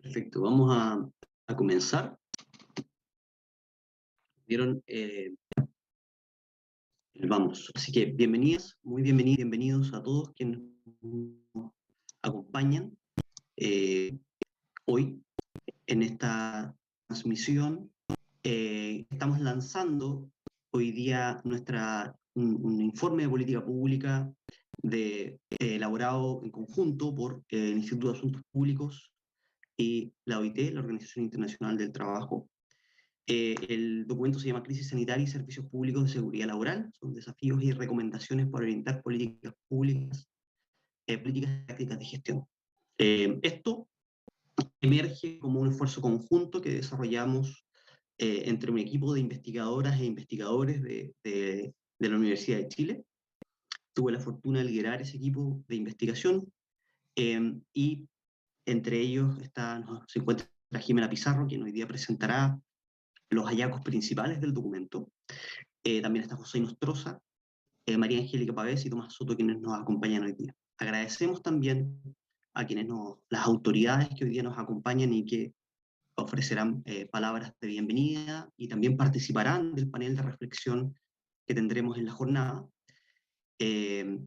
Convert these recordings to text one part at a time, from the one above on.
Perfecto, vamos a comenzar. ¿Vieron? Vamos. Así que bienvenidas, muy bienvenidos, bienvenidos a todos quienes nos acompañan hoy en esta transmisión. Estamos lanzando hoy día un informe de política pública elaborado en conjunto por el Instituto de Asuntos Públicos y la OIT, la Organización Internacional del Trabajo. El documento se llama Crisis Sanitaria y Servicios Públicos de Seguridad Laboral. Son desafíos y recomendaciones para orientar políticas públicas, políticas y prácticas de gestión. Esto emerge como un esfuerzo conjunto que desarrollamos entre un equipo de investigadoras e investigadores de la Universidad de Chile. Tuve la fortuna de liderar ese equipo de investigación y entre ellos se encuentra Jimena Pizarro, quien hoy día presentará los hallazgos principales del documento. También está José Nostroza, María Angélica Pavés y Tomás Soto, quienes nos acompañan hoy día. Agradecemos también a las autoridades que hoy día nos acompañan y que ofrecerán palabras de bienvenida y también participarán del panel de reflexión que tendremos en la jornada. Eh,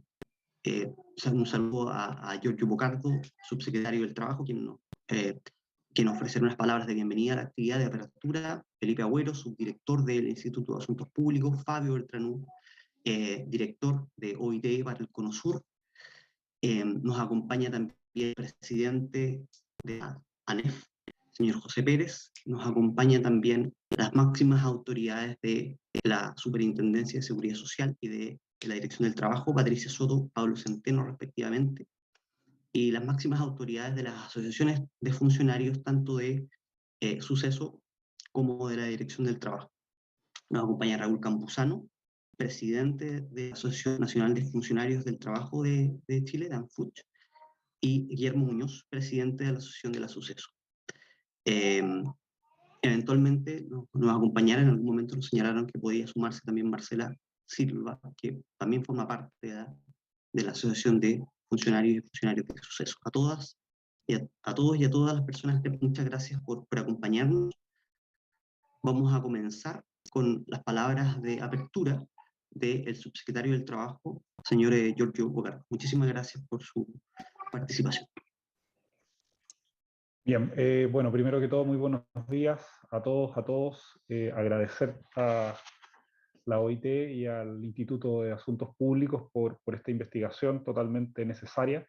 un saludo a Giorgio Bocardo, subsecretario del Trabajo, quien ofrecerá unas palabras de bienvenida a la actividad de apertura, Felipe Agüero, subdirector del Instituto de Asuntos Públicos, Fabio Beltranú, director de OIT para el Cono Sur. Nos acompaña también el presidente de la ANEF, señor José Pérez. Nos acompaña también las máximas autoridades de la Superintendencia de Seguridad Social y de la Dirección del Trabajo, Patricia Soto, Pablo Centeno, respectivamente, y las máximas autoridades de las asociaciones de funcionarios, tanto de Suceso como de la Dirección del Trabajo. Nos acompaña Raúl Campuzano, presidente de la Asociación Nacional de Funcionarios del Trabajo de Chile, de ANFUCH, y Guillermo Muñoz, presidente de la Asociación de la Suceso. Eh, Eventualmente nos acompañará, en algún momento nos señalaron que podía sumarse también Marcela Silva, que también forma parte de la Asociación de Funcionarios y Funcionarios de Suceso. A todas y a todos y a todas las personas, muchas gracias por acompañarnos. Vamos a comenzar con las palabras de apertura del subsecretario del Trabajo, señor Giorgio Bocardo. Muchísimas gracias por su participación. Bien, bueno, primero que todo, muy buenos días a todos. Agradecer a la OIT y al Instituto de Asuntos Públicos por esta investigación totalmente necesaria.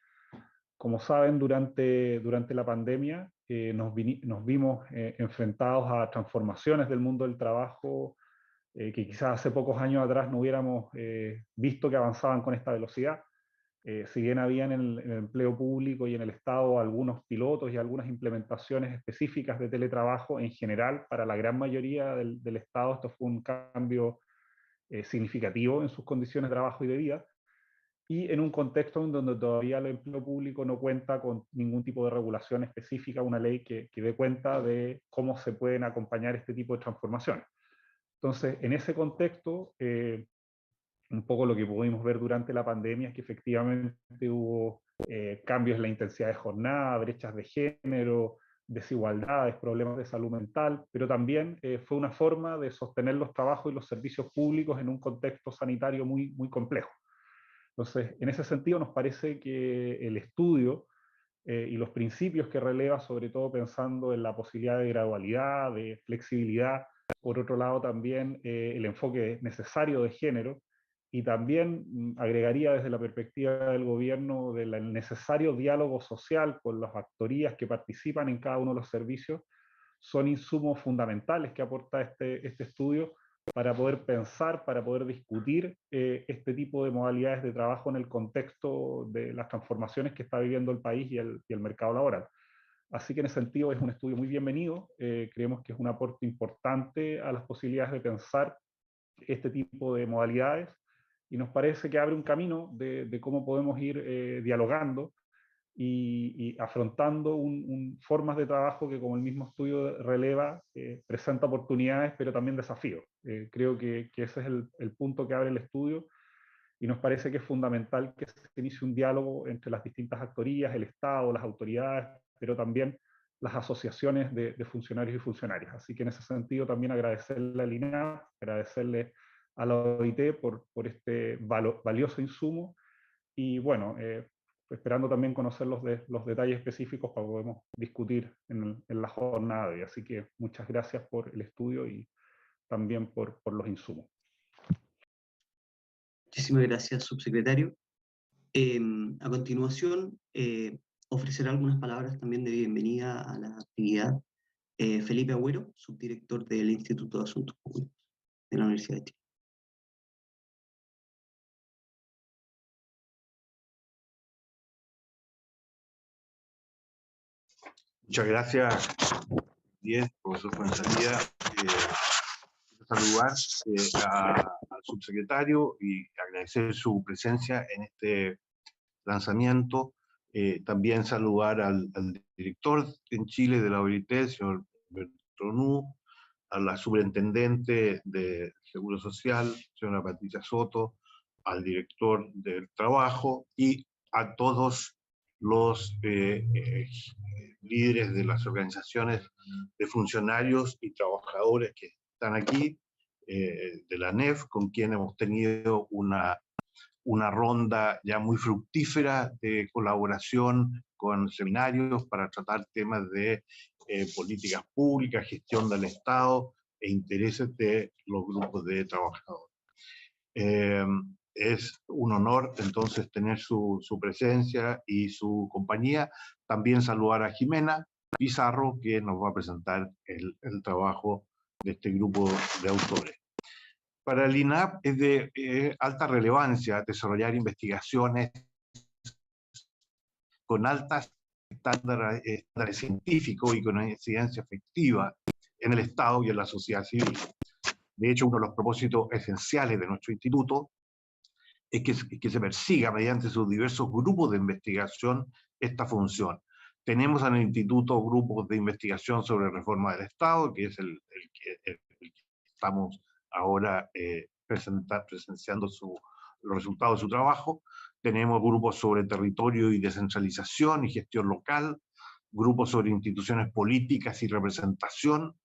Como saben, durante la pandemia nos vimos enfrentados a transformaciones del mundo del trabajo que quizás hace pocos años atrás no hubiéramos visto que avanzaban con esta velocidad. Si bien habían en el empleo público y en el Estado algunos pilotos y algunas implementaciones específicas de teletrabajo, en general, para la gran mayoría del Estado esto fue un cambio significativo en sus condiciones de trabajo y de vida, y en un contexto en donde todavía el empleo público no cuenta con ningún tipo de regulación específica, una ley que dé cuenta de cómo se pueden acompañar este tipo de transformaciones. Entonces, en ese contexto, un poco lo que pudimos ver durante la pandemia es que efectivamente hubo cambios en la intensidad de jornada, brechas de género, desigualdades, problemas de salud mental, pero también fue una forma de sostener los trabajos y los servicios públicos en un contexto sanitario muy complejo. Entonces, en ese sentido nos parece que el estudio y los principios que releva, sobre todo pensando en la posibilidad de gradualidad, de flexibilidad, por otro lado también el enfoque necesario de género, y también agregaría desde la perspectiva del gobierno del necesario diálogo social con las actorías que participan en cada uno de los servicios, son insumos fundamentales que aporta este estudio para poder pensar, para poder discutir este tipo de modalidades de trabajo en el contexto de las transformaciones que está viviendo el país y el mercado laboral. Así que en ese sentido es un estudio muy bienvenido, creemos que es un aporte importante a las posibilidades de pensar este tipo de modalidades, y nos parece que abre un camino de cómo podemos ir dialogando y afrontando formas de trabajo que, como el mismo estudio releva, presenta oportunidades pero también desafíos. Creo que ese es el punto que abre el estudio, y nos parece que es fundamental que se inicie un diálogo entre las distintas actorías, el Estado, las autoridades, pero también las asociaciones de funcionarios y funcionarias. Así que en ese sentido también agradecerle al INAP, agradecerle a la OIT por este valioso insumo, y bueno, esperando también conocer los detalles específicos para que podamos discutir en la jornada de hoy. Así que muchas gracias por el estudio y también por los insumos. Muchísimas gracias, subsecretario. A continuación, ofreceré algunas palabras también de bienvenida a la actividad Felipe Agüero, subdirector del Instituto de Asuntos Públicos de la Universidad de Chile. Muchas gracias, profesor Fuenzalía. Saludar al subsecretario y agradecer su presencia en este lanzamiento. También saludar al director en Chile de la OIT, señor Bertronú, a la superintendente de Seguro Social, señora Patricia Soto, al director del Trabajo y a todos los líderes de las organizaciones de funcionarios y trabajadores que están aquí, de la ANEF, con quien hemos tenido una ronda ya muy fructífera de colaboración con seminarios para tratar temas de políticas públicas, gestión del Estado e intereses de los grupos de trabajadores. Es un honor entonces tener su presencia y su compañía. También saludar a Jimena Pizarro, que nos va a presentar el trabajo de este grupo de autores. Para el INAP es de alta relevancia desarrollar investigaciones con altos estándares científicos y con una incidencia efectiva en el Estado y en la sociedad civil. De hecho, uno de los propósitos esenciales de nuestro instituto es que se persiga mediante sus diversos grupos de investigación esta función. Tenemos en el instituto grupos de investigación sobre reforma del Estado, que es el que estamos ahora presenciando los resultados de su trabajo. Tenemos grupos sobre territorio y descentralización y gestión local, grupos sobre instituciones políticas y representación,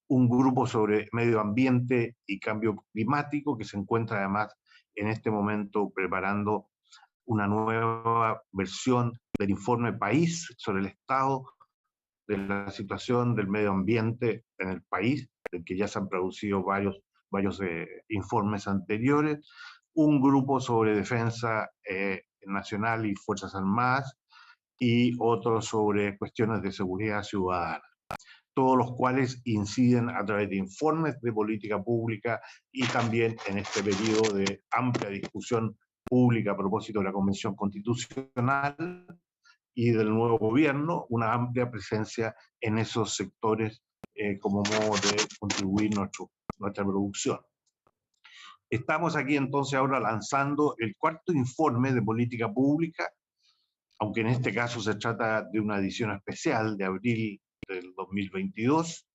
un grupo sobre medio ambiente y cambio climático, que se encuentra además en este momento preparando una nueva versión del informe País sobre el estado de la situación del medio ambiente en el país, del que ya se han producido varios informes anteriores, un grupo sobre defensa nacional y Fuerzas Armadas, y otro sobre cuestiones de seguridad ciudadana, todos los cuales inciden a través de informes de política pública y también en este periodo de amplia discusión pública a propósito de la Convención Constitucional y del nuevo gobierno, una amplia presencia en esos sectores como modo de contribuir nuestra producción. Estamos aquí entonces ahora lanzando el cuarto informe de política pública, aunque en este caso se trata de una edición especial de abril del 2022.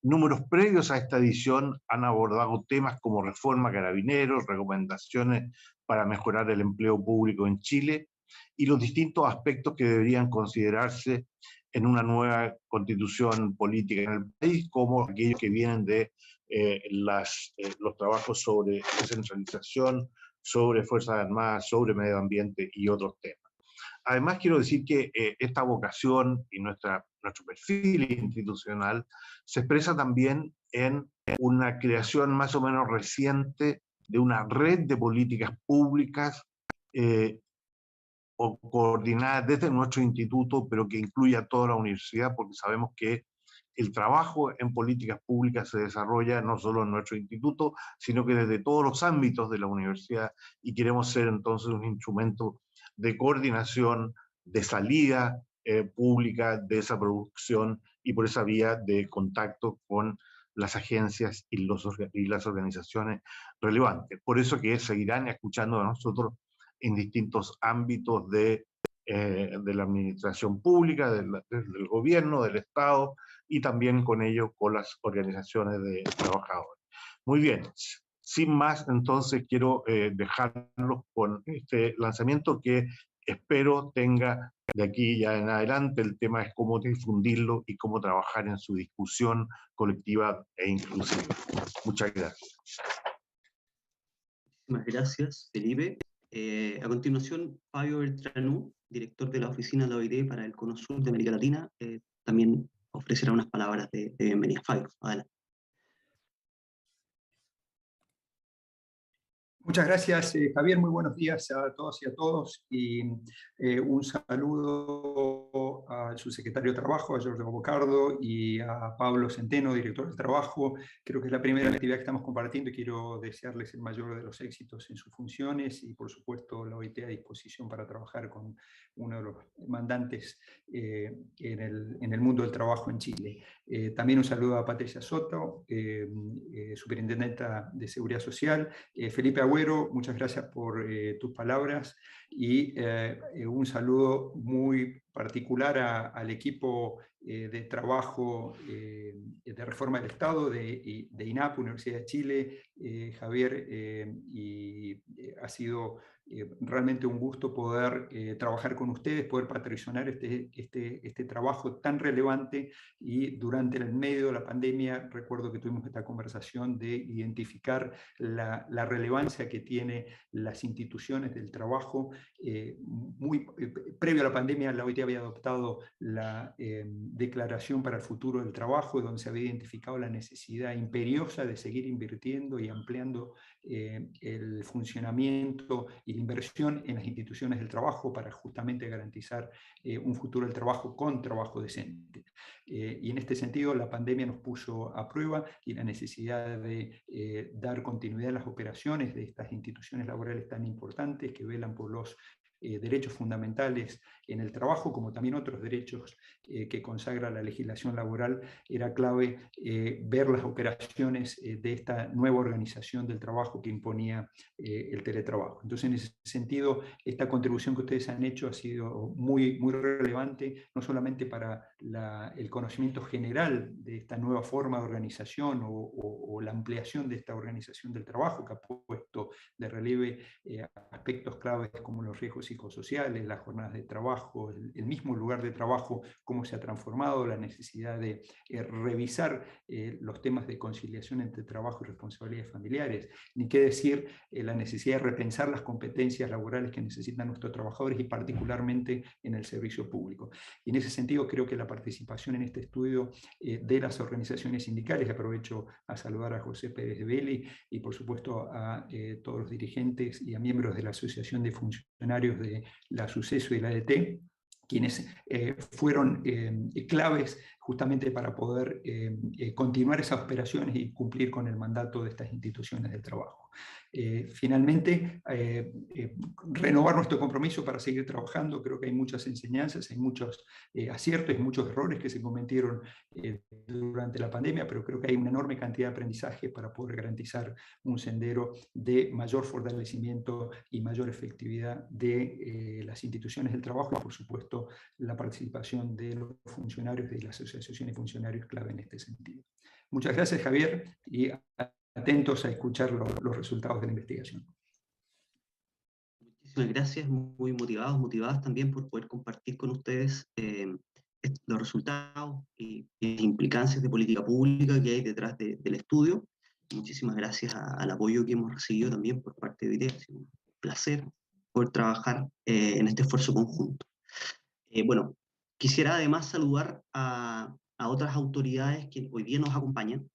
Números previos a esta edición han abordado temas como reforma carabineros, recomendaciones para mejorar el empleo público en Chile y los distintos aspectos que deberían considerarse en una nueva constitución política en el país, como aquellos que vienen de los trabajos sobre descentralización, sobre Fuerzas Armadas, sobre medio ambiente y otros temas. Además, quiero decir que esta vocación y nuestro perfil institucional se expresa también en una creación más o menos reciente de una red de políticas públicas coordinadas desde nuestro instituto, pero que incluye a toda la universidad, porque sabemos que el trabajo en políticas públicas se desarrolla no solo en nuestro instituto, sino que desde todos los ámbitos de la universidad, y queremos ser entonces un instrumento de coordinación, de salida pública de esa producción y por esa vía de contacto con las agencias y las organizaciones relevantes. Por eso que seguirán escuchando a nosotros en distintos ámbitos de la administración pública, del gobierno, del Estado, y también con ello con las organizaciones de trabajadores. Muy bien, sin más, entonces quiero dejarlos con este lanzamiento que espero tenga De aquí ya en adelante el tema es cómo difundirlo y cómo trabajar en su discusión colectiva e inclusiva. Muchas gracias. Muchas gracias, Felipe. A continuación, Fabio Beltranú, director de la Oficina de la OIT para el Cono Sur de América Latina, también ofrecerá unas palabras de bienvenida. Fabio, adelante. Muchas gracias, Javier. Muy buenos días a todos y a todos. Y un saludo al subsecretario de Trabajo, a Giorgio Bocardo, y a Pablo Centeno, director del Trabajo. Creo que es la primera actividad que estamos compartiendo y quiero desearles el mayor de los éxitos en sus funciones y, por supuesto, la OIT a disposición para trabajar con uno de los mandantes en el mundo del trabajo en Chile. También un saludo a Patricia Soto, superintendenta de Seguridad Social. Felipe Agüero, muchas gracias por tus palabras y un saludo muy particular al equipo de trabajo de Reforma del Estado de INAP, Universidad de Chile, Javier, y ha sido realmente un gusto poder trabajar con ustedes, poder patrocinar este trabajo tan relevante. Y durante el medio de la pandemia recuerdo que tuvimos esta conversación de identificar la relevancia que tiene las instituciones del trabajo. Previo a la pandemia, la OIT había adoptado la Declaración para el Futuro del Trabajo, donde se había identificado la necesidad imperiosa de seguir invirtiendo y ampliando el funcionamiento y la inversión en las instituciones del trabajo para justamente garantizar un futuro del trabajo con trabajo decente. Y en este sentido la pandemia nos puso a prueba y la necesidad de dar continuidad a las operaciones de estas instituciones laborales tan importantes que velan por los derechos fundamentales en el trabajo, como también otros derechos que consagra la legislación laboral. Era clave ver las operaciones de esta nueva organización del trabajo que imponía el teletrabajo. Entonces, en ese sentido, esta contribución que ustedes han hecho ha sido muy, muy relevante, no solamente para el conocimiento general de esta nueva forma de organización o la ampliación de esta organización del trabajo, que ha puesto de relieve aspectos claves como los riesgos psicosociales, las jornadas de trabajo, el mismo lugar de trabajo, cómo se ha transformado, la necesidad de revisar los temas de conciliación entre trabajo y responsabilidades familiares, ni qué decir la necesidad de repensar las competencias laborales que necesitan nuestros trabajadores y particularmente en el servicio público. Y en ese sentido creo que la participación en este estudio de las organizaciones sindicales, aprovecho a saludar a José Pérez de Belli y por supuesto a todos los dirigentes y a miembros de la Asociación de Funcionarios de la SUCESO y la ADT, quienes fueron claves justamente para poder continuar esas operaciones y cumplir con el mandato de estas instituciones del trabajo. Finalmente, renovar nuestro compromiso para seguir trabajando. Creo que hay muchas enseñanzas, hay muchos aciertos y muchos errores que se cometieron durante la pandemia, pero creo que hay una enorme cantidad de aprendizaje para poder garantizar un sendero de mayor fortalecimiento y mayor efectividad de las instituciones del trabajo y, por supuesto, la participación de los funcionarios de las asociaciones y funcionarios clave en este sentido. Muchas gracias, Javier, y atentos a escuchar los resultados de la investigación. Muchísimas gracias, muy motivadas también por poder compartir con ustedes los resultados y implicancias de política pública que hay detrás del estudio. Muchísimas gracias al apoyo que hemos recibido también por parte de OIT. Ha sido un placer poder trabajar en este esfuerzo conjunto. Bueno, quisiera además saludar a otras autoridades que hoy día nos acompañan.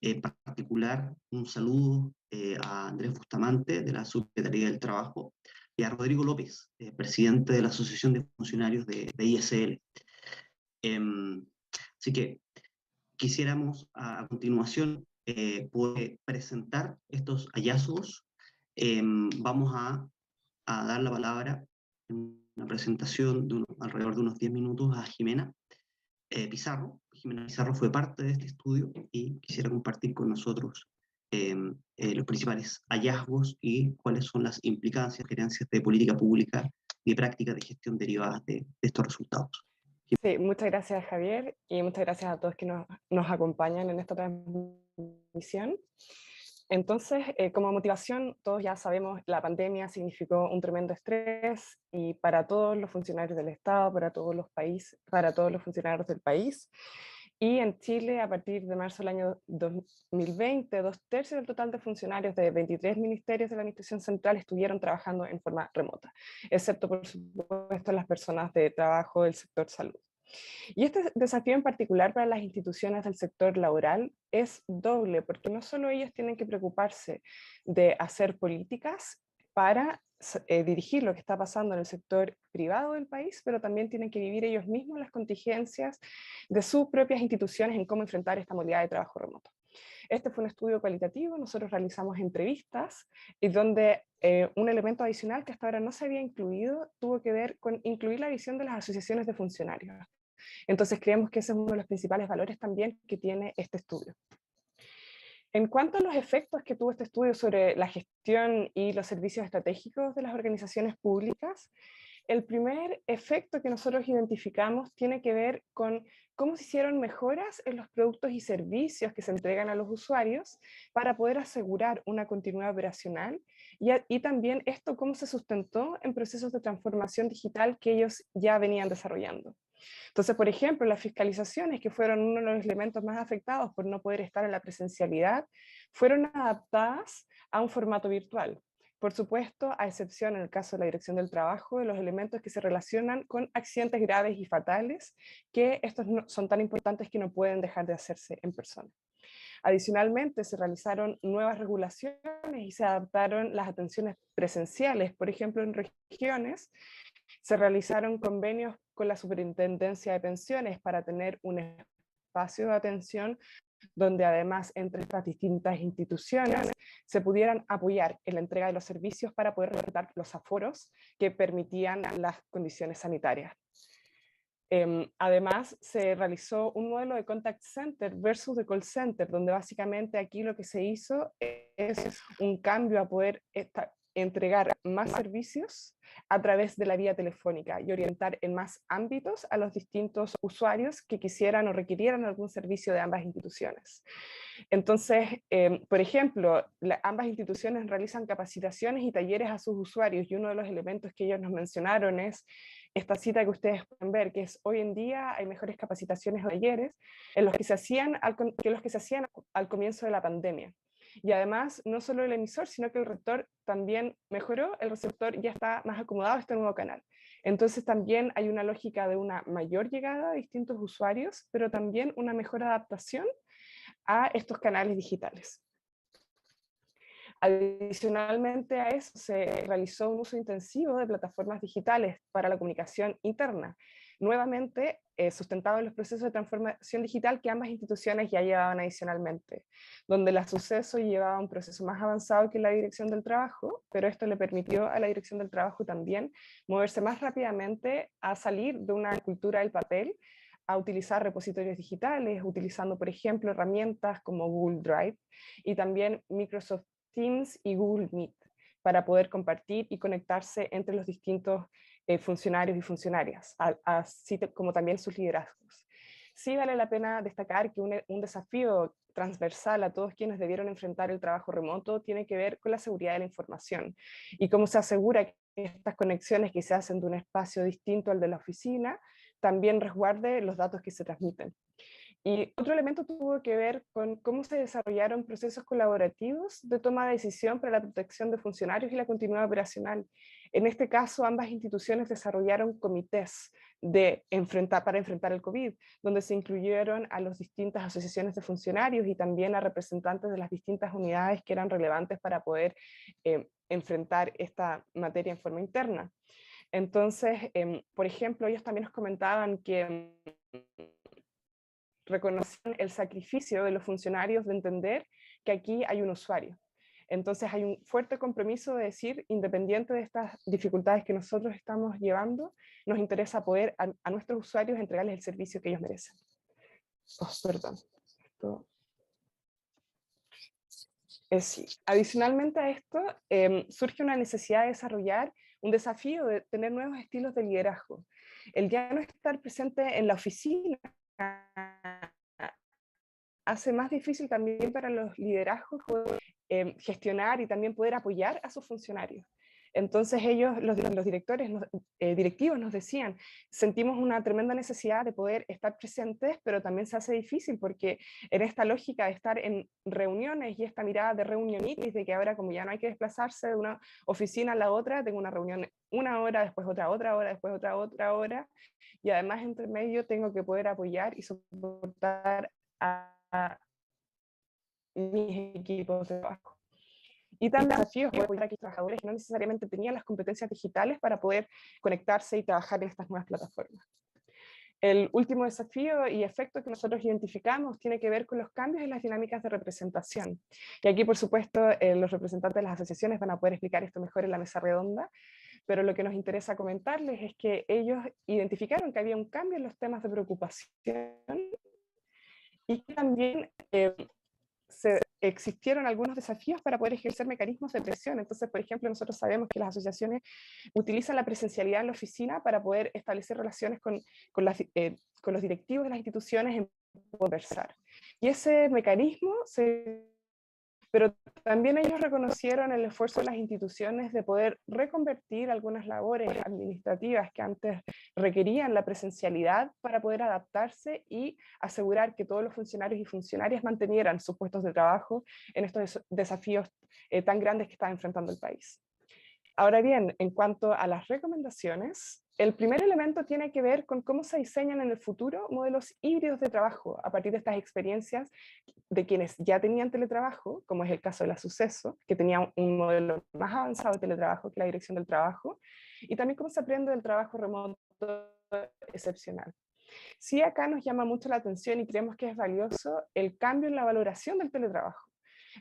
En particular, un saludo a Andrés Bustamante, de la Subsecretaría del Trabajo, y a Rodrigo López, presidente de la Asociación de Funcionarios de ISL. Así que quisiéramos a continuación poder presentar estos hallazgos. Vamos a dar la palabra en una presentación de alrededor de unos 10 minutos a Jimena Pizarro. Jimena Pizarro fue parte de este estudio y quisiera compartir con nosotros los principales hallazgos y cuáles son las implicancias, sugerencias de política pública y de prácticas de gestión derivadas de estos resultados. Sí, muchas gracias, Javier, y muchas gracias a todos que nos acompañan en esta transmisión. Entonces, como motivación, todos ya sabemos, la pandemia significó un tremendo estrés y para todos los funcionarios del Estado, para todos los países, para todos los funcionarios del país. Y en Chile, a partir de marzo del año 2020, 2/3 del total de funcionarios de 23 ministerios de la Administración Central estuvieron trabajando en forma remota, excepto, por supuesto, las personas de trabajo del sector salud. Y este desafío en particular para las instituciones del sector laboral es doble, porque no solo ellos tienen que preocuparse de hacer políticas para dirigir lo que está pasando en el sector privado del país, pero también tienen que vivir ellos mismos las contingencias de sus propias instituciones en cómo enfrentar esta modalidad de trabajo remoto. Este fue un estudio cualitativo, nosotros realizamos entrevistas y donde un elemento adicional que hasta ahora no se había incluido tuvo que ver con incluir la visión de las asociaciones de funcionarios. Entonces creemos que ese es uno de los principales valores también que tiene este estudio. En cuanto a los efectos que tuvo este estudio sobre la gestión y los servicios estratégicos de las organizaciones públicas, el primer efecto que nosotros identificamos tiene que ver con cómo se hicieron mejoras en los productos y servicios que se entregan a los usuarios para poder asegurar una continuidad operacional y también esto cómo se sustentó en procesos de transformación digital que ellos ya venían desarrollando. Entonces, por ejemplo, las fiscalizaciones, que fueron uno de los elementos más afectados por no poder estar en la presencialidad, fueron adaptadas a un formato virtual. Por supuesto, a excepción en el caso de la Dirección del Trabajo, de los elementos que se relacionan con accidentes graves y fatales, que estos son tan importantes que no pueden dejar de hacerse en persona. Adicionalmente, se realizaron nuevas regulaciones y se adaptaron las atenciones presenciales. Por ejemplo, en regiones se realizaron convenios con la Superintendencia de Pensiones para tener un espacio de atención donde además entre estas distintas instituciones se pudieran apoyar en la entrega de los servicios para poder respetar los aforos que permitían las condiciones sanitarias. Además, se realizó un modelo de contact center versus de call center, donde básicamente aquí lo que se hizo es un cambio a poder entregar más servicios a través de la vía telefónica y orientar en más ámbitos a los distintos usuarios que quisieran o requirieran algún servicio de ambas instituciones. Entonces, por ejemplo, ambas instituciones realizan capacitaciones y talleres a sus usuarios y uno de los elementos que ellos nos mencionaron es esta cita que ustedes pueden ver, que es hoy en día hay mejores capacitaciones o talleres en los que se hacían al comienzo de la pandemia. Y además, no solo el emisor, sino que el receptor también mejoró, el receptor ya está más acomodado a este nuevo canal. Entonces también hay una lógica de una mayor llegada a distintos usuarios, pero también una mejor adaptación a estos canales digitales. Adicionalmente a eso, se realizó un uso intensivo de plataformas digitales para la comunicación interna, nuevamente sustentado en los procesos de transformación digital que ambas instituciones ya llevaban adicionalmente, donde la Suceso llevaba un proceso más avanzado que la Dirección del Trabajo, pero esto le permitió a la Dirección del Trabajo también moverse más rápidamente a salir de una cultura del papel, a utilizar repositorios digitales, utilizando, por ejemplo, herramientas como Google Drive y también Microsoft Teams y Google Meet para poder compartir y conectarse entre los distintos funcionarios y funcionarias, así como también sus liderazgos. Sí vale la pena destacar que un desafío transversal a todos quienes debieron enfrentar el trabajo remoto tiene que ver con la seguridad de la información y cómo se asegura que estas conexiones que se hacen de un espacio distinto al de la oficina también resguarde los datos que se transmiten. Y otro elemento tuvo que ver con cómo se desarrollaron procesos colaborativos de toma de decisión para la protección de funcionarios y la continuidad operacional. En este caso, ambas instituciones desarrollaron comités para enfrentar el COVID, donde se incluyeron a las distintas asociaciones de funcionarios y también a representantes de las distintas unidades que eran relevantes para poder enfrentar esta materia en forma interna. Entonces, por ejemplo, ellos también nos comentaban que reconocen el sacrificio de los funcionarios de entender que aquí hay un usuario. Entonces hay un fuerte compromiso de decir, independiente de estas dificultades que nosotros estamos llevando, nos interesa poder a nuestros usuarios entregarles el servicio que ellos merecen. Oh, perdón. Sí. Adicionalmente a esto, surge una necesidad de desarrollar un desafío de tener nuevos estilos de liderazgo. El ya no estar presente en la oficina hace más difícil también para los liderazgos gestionar y también poder apoyar a sus funcionarios. Entonces ellos, los directores, directivos nos decían, sentimos una tremenda necesidad de poder estar presentes, pero también se hace difícil porque en esta lógica de estar en reuniones y esta mirada de reunionitis, de que ahora como ya no hay que desplazarse de una oficina a la otra, tengo una reunión una hora, después otra hora, después otra hora, y además entre medio tengo que poder apoyar y soportar a mis equipos de trabajo. Y también desafíos para apoyar a aquellos trabajadores que no necesariamente tenían las competencias digitales para poder conectarse y trabajar en estas nuevas plataformas. El último desafío y efecto que nosotros identificamos tiene que ver con los cambios en las dinámicas de representación. Y aquí, por supuesto, los representantes de las asociaciones van a poder explicar esto mejor en la mesa redonda, pero lo que nos interesa comentarles es que ellos identificaron que había un cambio en los temas de preocupación y que también existieron algunos desafíos para poder ejercer mecanismos de presión. Entonces, por ejemplo, nosotros sabemos que las asociaciones utilizan la presencialidad en la oficina para poder establecer relaciones con los directivos de las instituciones en conversar. Y ese mecanismo pero también ellos reconocieron el esfuerzo de las instituciones de poder reconvertir algunas labores administrativas que antes requerían la presencialidad para poder adaptarse y asegurar que todos los funcionarios y funcionarias mantenieran sus puestos de trabajo en estos desafíos tan grandes que está enfrentando el país. Ahora bien, en cuanto a las recomendaciones, el primer elemento tiene que ver con cómo se diseñan en el futuro modelos híbridos de trabajo a partir de estas experiencias de quienes ya tenían teletrabajo, como es el caso de la Suceso, que tenía un modelo más avanzado de teletrabajo que la Dirección del Trabajo, y también cómo se aprende del trabajo remoto excepcional. Sí, acá nos llama mucho la atención y creemos que es valioso el cambio en la valoración del teletrabajo.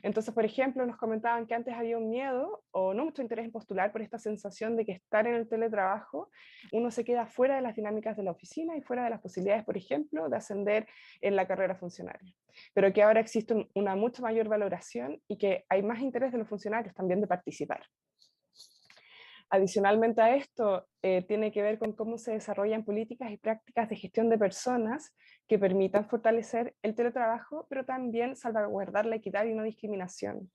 Entonces, por ejemplo, nos comentaban que antes había un miedo o no mucho interés en postular por esta sensación de que estar en el teletrabajo uno se queda fuera de las dinámicas de la oficina y fuera de las posibilidades, por ejemplo, de ascender en la carrera funcionaria. Pero que ahora existe una mucho mayor valoración y que hay más interés de los funcionarios también de participar. Adicionalmente a esto, tiene que ver con cómo se desarrollan políticas y prácticas de gestión de personas que permitan fortalecer el teletrabajo, pero también salvaguardar la equidad y no discriminación.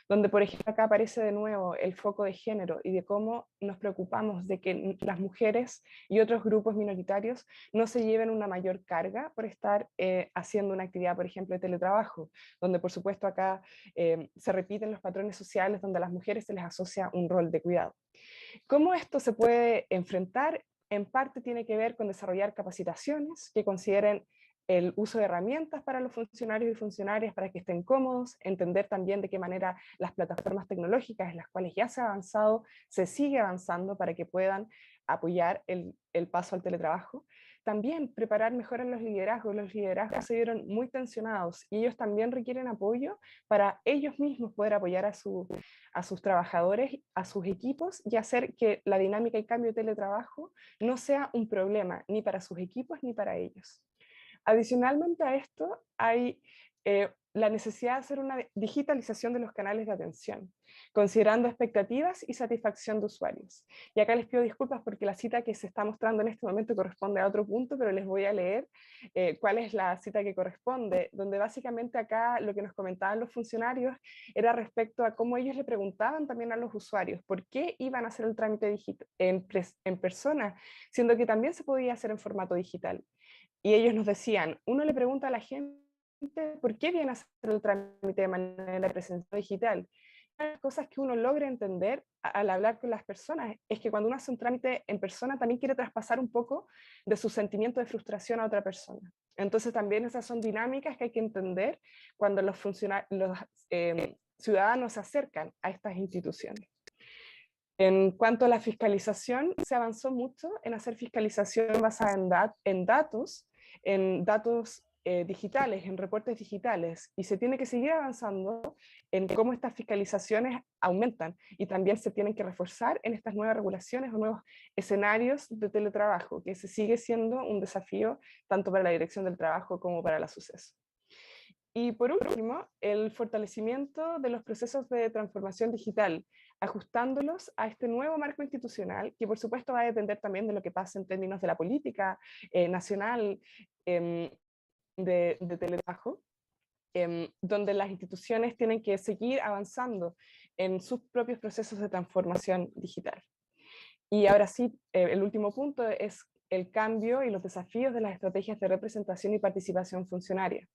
Donde, por ejemplo, acá aparece de nuevo el foco de género y de cómo nos preocupamos de que las mujeres y otros grupos minoritarios no se lleven una mayor carga por estar haciendo una actividad, por ejemplo, de teletrabajo, donde, por supuesto, acá se repiten los patrones sociales donde a las mujeres se les asocia un rol de cuidado. ¿Cómo esto se puede enfrentar? En parte tiene que ver con desarrollar capacitaciones que consideren el uso de herramientas para los funcionarios y funcionarias para que estén cómodos, entender también de qué manera las plataformas tecnológicas en las cuales ya se ha avanzado, se sigue avanzando para que puedan apoyar el paso al teletrabajo. También preparar mejor a los liderazgos se vieron muy tensionados y ellos también requieren apoyo para ellos mismos poder apoyar a sus trabajadores, a sus equipos y hacer que la dinámica y cambio de teletrabajo no sea un problema ni para sus equipos ni para ellos. Adicionalmente a esto, hay la necesidad de hacer una digitalización de los canales de atención, considerando expectativas y satisfacción de usuarios. Y acá les pido disculpas porque la cita que se está mostrando en este momento corresponde a otro punto, pero les voy a leer cuál es la cita que corresponde, donde básicamente acá lo que nos comentaban los funcionarios era respecto a cómo ellos le preguntaban también a los usuarios por qué iban a hacer el trámite en persona, siendo que también se podía hacer en formato digital. Y ellos nos decían, uno le pregunta a la gente por qué viene a hacer el trámite de manera presencial digital. Una de las cosas que uno logra entender al hablar con las personas es que cuando uno hace un trámite en persona también quiere traspasar un poco de su sentimiento de frustración a otra persona. Entonces también esas son dinámicas que hay que entender cuando los ciudadanos se acercan a estas instituciones. En cuanto a la fiscalización, se avanzó mucho en hacer fiscalización basada en datos digitales, en reportes digitales, y se tiene que seguir avanzando en cómo estas fiscalizaciones aumentan y también se tienen que reforzar en estas nuevas regulaciones o nuevos escenarios de teletrabajo, que se sigue siendo un desafío tanto para la Dirección del Trabajo como para la Suceso. Y por último, el fortalecimiento de los procesos de transformación digital, ajustándolos a este nuevo marco institucional, que por supuesto va a depender también de lo que pase en términos de la política nacional de teletrabajo, donde las instituciones tienen que seguir avanzando en sus propios procesos de transformación digital. Y ahora sí, el último punto es el cambio y los desafíos de las estrategias de representación y participación funcionaria,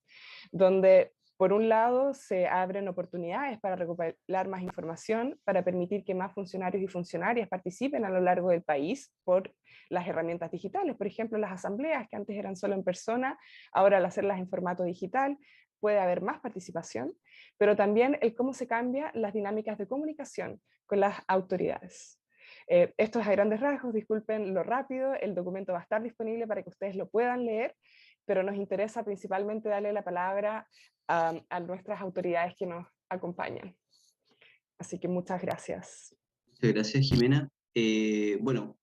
donde por un lado se abren oportunidades para recopilar más información, para permitir que más funcionarios y funcionarias participen a lo largo del país por las herramientas digitales, por ejemplo las asambleas que antes eran solo en persona, ahora al hacerlas en formato digital puede haber más participación, pero también el cómo se cambian las dinámicas de comunicación con las autoridades. Esto es a grandes rasgos, disculpen lo rápido, el documento va a estar disponible para que ustedes lo puedan leer, pero nos interesa principalmente darle la palabra a nuestras autoridades que nos acompañan. Así que muchas gracias. Muchas gracias, Jimena. Bueno,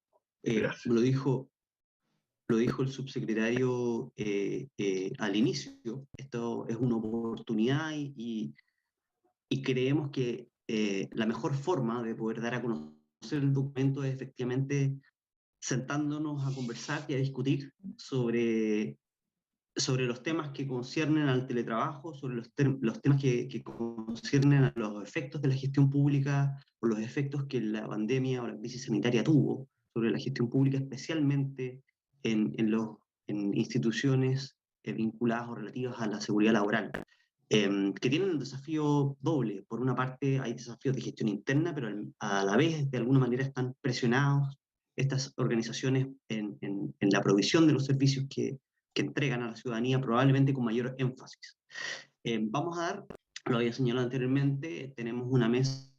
Gracias. lo dijo el subsecretario al inicio. Esto es una oportunidad y creemos que la mejor forma de poder dar a conocer el documento es efectivamente sentándonos a conversar y a discutir sobre los temas que conciernen al teletrabajo, sobre los temas que conciernen a los efectos de la gestión pública o los efectos que la pandemia o la crisis sanitaria tuvo sobre la gestión pública, especialmente en instituciones vinculadas o relativas a la seguridad laboral, que tienen un desafío doble. Por una parte hay desafíos de gestión interna, pero a la vez de alguna manera están presionados estas organizaciones en la provisión de los servicios que entregan a la ciudadanía, probablemente con mayor énfasis. Vamos a dar, lo había señalado anteriormente, tenemos una mesa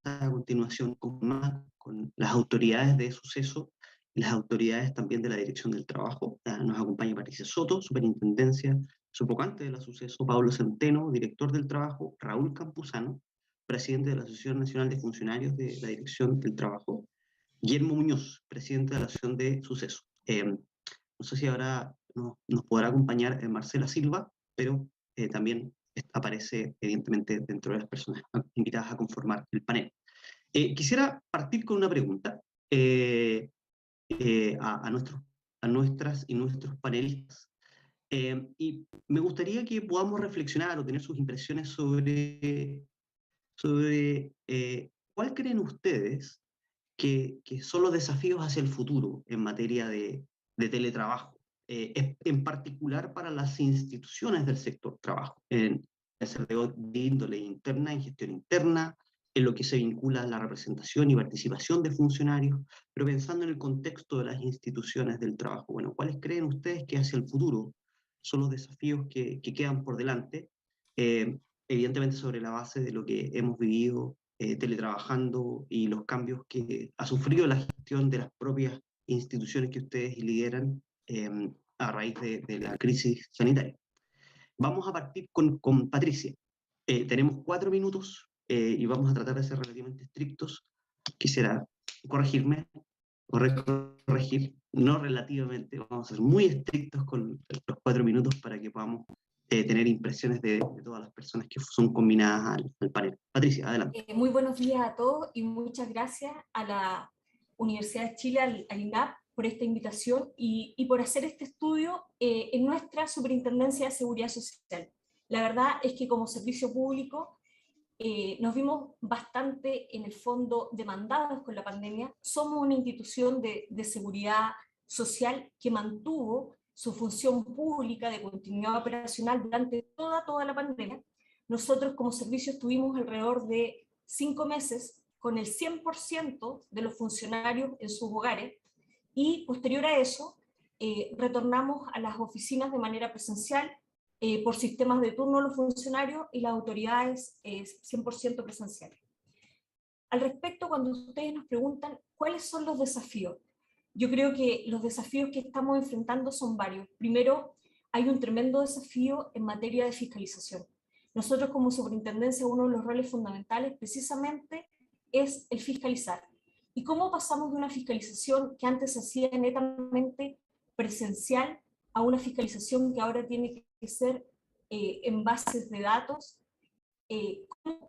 a continuación con las autoridades de suceso y las autoridades también de la Dirección del Trabajo. Nos acompaña Patricia Soto, Superintendencia Sofocante de la Suceso, Pablo Centeno, Director del Trabajo, Raúl Campuzano, Presidente de la Asociación Nacional de Funcionarios de la Dirección del Trabajo, Guillermo Muñoz, Presidente de la Asociación de Suceso. No sé si ahora nos podrá acompañar Marcela Silva, pero también aparece evidentemente dentro de las personas invitadas a conformar el panel. Quisiera partir con una pregunta a nuestras y nuestros panelistas. Y me gustaría que podamos reflexionar o tener sus impresiones sobre cuál creen ustedes que son los desafíos hacia el futuro en materia de teletrabajo, en particular para las instituciones del sector trabajo, en el sector de índole interna, en gestión interna, en lo que se vincula a la representación y participación de funcionarios, pero pensando en el contexto de las instituciones del trabajo. Bueno, ¿cuáles creen ustedes que hacia el futuro son los desafíos que quedan por delante? Evidentemente sobre la base de lo que hemos vivido teletrabajando y los cambios que ha sufrido la gestión de las propias instituciones que ustedes lideran a raíz de la crisis sanitaria. Vamos a partir con Patricia. Tenemos 4 minutos y vamos a tratar de ser relativamente estrictos. Quisiera corregirme, corregir, no relativamente, vamos a ser muy estrictos con los 4 minutos para que podamos tener impresiones de todas las personas que son combinadas al panel. Patricia, adelante. Muy buenos días a todos y muchas gracias a la Universidad de Chile, al INAP, por esta invitación y por hacer este estudio en nuestra Superintendencia de Seguridad Social. La verdad es que como servicio público nos vimos bastante, en el fondo, demandados con la pandemia. Somos una institución de seguridad social que mantuvo su función pública de continuidad operacional durante toda la pandemia. Nosotros como servicio estuvimos alrededor de 5 meses con el 100% de los funcionarios en sus hogares y posterior a eso retornamos a las oficinas de manera presencial por sistemas de turno los funcionarios y las autoridades 100% presenciales. Al respecto, cuando ustedes nos preguntan cuáles son los desafíos, yo creo que los desafíos que estamos enfrentando son varios. Primero, hay un tremendo desafío en materia de fiscalización. Nosotros como superintendencia, uno de los roles fundamentales precisamente es el fiscalizar. ¿Y cómo pasamos de una fiscalización que antes se hacía netamente presencial a una fiscalización que ahora tiene que ser en bases de datos?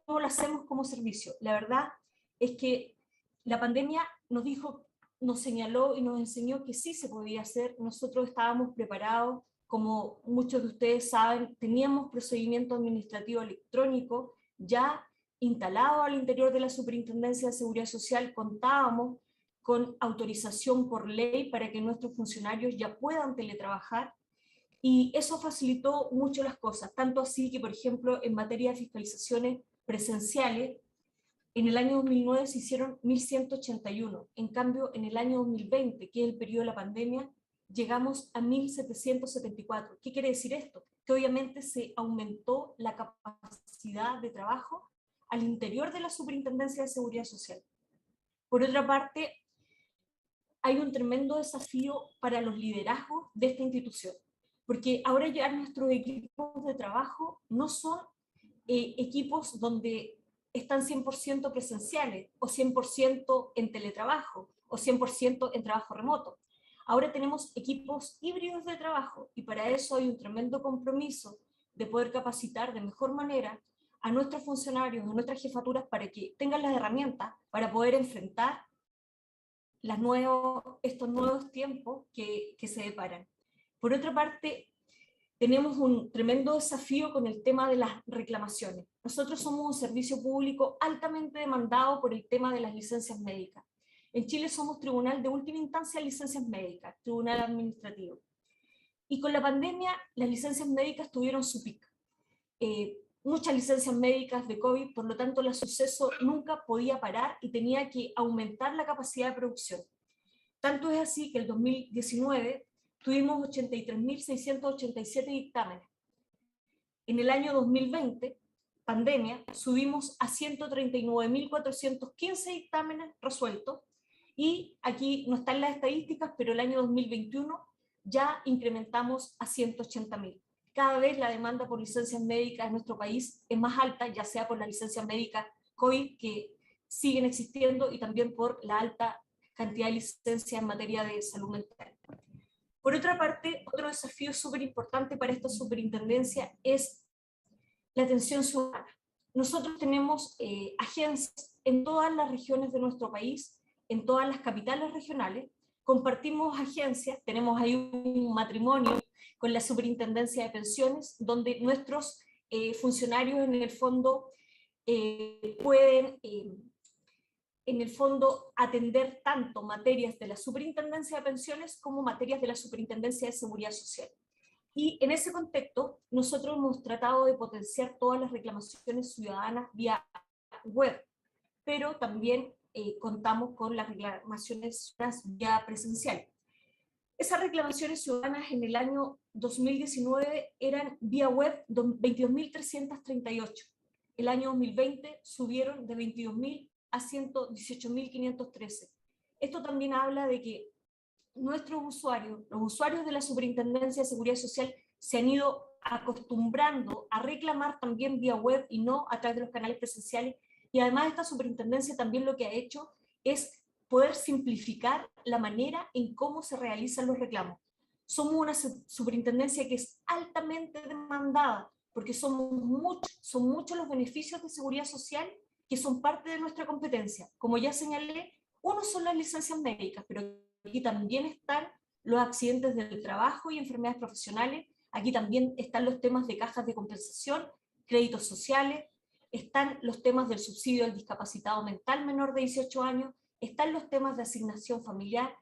¿Cómo lo hacemos como servicio? La verdad es que la pandemia nos señaló y nos enseñó que sí se podía hacer. Nosotros estábamos preparados como muchos de ustedes saben, teníamos procedimiento administrativo electrónico ya instalado al interior de la Superintendencia de Seguridad Social. Contábamos con autorización por ley para que nuestros funcionarios ya puedan teletrabajar, y eso facilitó mucho las cosas, tanto así que, por ejemplo, en materia de fiscalizaciones presenciales, en el año 2009 se hicieron 1.181, en cambio en el año 2020, que es el periodo de la pandemia, llegamos a 1.774. ¿Qué quiere decir esto? Que obviamente se aumentó la capacidad de trabajo al interior de la Superintendencia de Seguridad Social. Por otra parte, hay un tremendo desafío para los liderazgos de esta institución, porque ahora ya nuestros equipos de trabajo no son equipos donde están 100% presenciales, o 100% en teletrabajo, o 100% en trabajo remoto. Ahora tenemos equipos híbridos de trabajo, y para eso hay un tremendo compromiso de poder capacitar de mejor manera a nuestros funcionarios, a nuestras jefaturas, para que tengan las herramientas para poder enfrentar estos nuevos tiempos que se deparan. Por otra parte, tenemos un tremendo desafío con el tema de las reclamaciones. Nosotros somos un servicio público altamente demandado por el tema de las licencias médicas. En Chile somos tribunal de última instancia de licencias médicas, tribunal administrativo. Y con la pandemia, las licencias médicas tuvieron su pico. Muchas licencias médicas de COVID, por lo tanto el suceso nunca podía parar y tenía que aumentar la capacidad de producción. Tanto es así que el 2019 tuvimos 83.687 dictámenes. En el año 2020, pandemia, subimos a 139.415 dictámenes resueltos, y aquí no están las estadísticas, pero el año 2021 ya incrementamos a 180.000. Cada vez la demanda por licencias médicas en nuestro país es más alta, ya sea por las licencias médicas COVID que siguen existiendo y también por la alta cantidad de licencias en materia de salud mental. Por otra parte, otro desafío súper importante para esta superintendencia es la atención ciudadana. Nosotros tenemos agencias en todas las regiones de nuestro país, en todas las capitales regionales, compartimos agencias, tenemos ahí un matrimonio con la Superintendencia de Pensiones, donde nuestros funcionarios en el fondo pueden atender tanto materias de la Superintendencia de Pensiones como materias de la Superintendencia de Seguridad Social. Y en ese contexto, nosotros hemos tratado de potenciar todas las reclamaciones ciudadanas vía web, pero también contamos con las reclamaciones vía presencial. Esas reclamaciones ciudadanas en el año 2019 eran vía web 22.338. El año 2020 subieron de 22.000 a 118.513. Esto también habla de que nuestros usuarios, los usuarios de la Superintendencia de Seguridad Social, se han ido acostumbrando a reclamar también vía web y no a través de los canales presenciales. Y además esta superintendencia también lo que ha hecho es poder simplificar la manera en cómo se realizan los reclamos. Somos una superintendencia que es altamente demandada, porque son muchos los beneficios de seguridad social que son parte de nuestra competencia. Como ya señalé, uno son las licencias médicas, pero aquí también están los accidentes del trabajo y enfermedades profesionales, aquí también están los temas de cajas de compensación, créditos sociales, están los temas del subsidio al discapacitado mental menor de 18 años, están los temas de asignación familiar,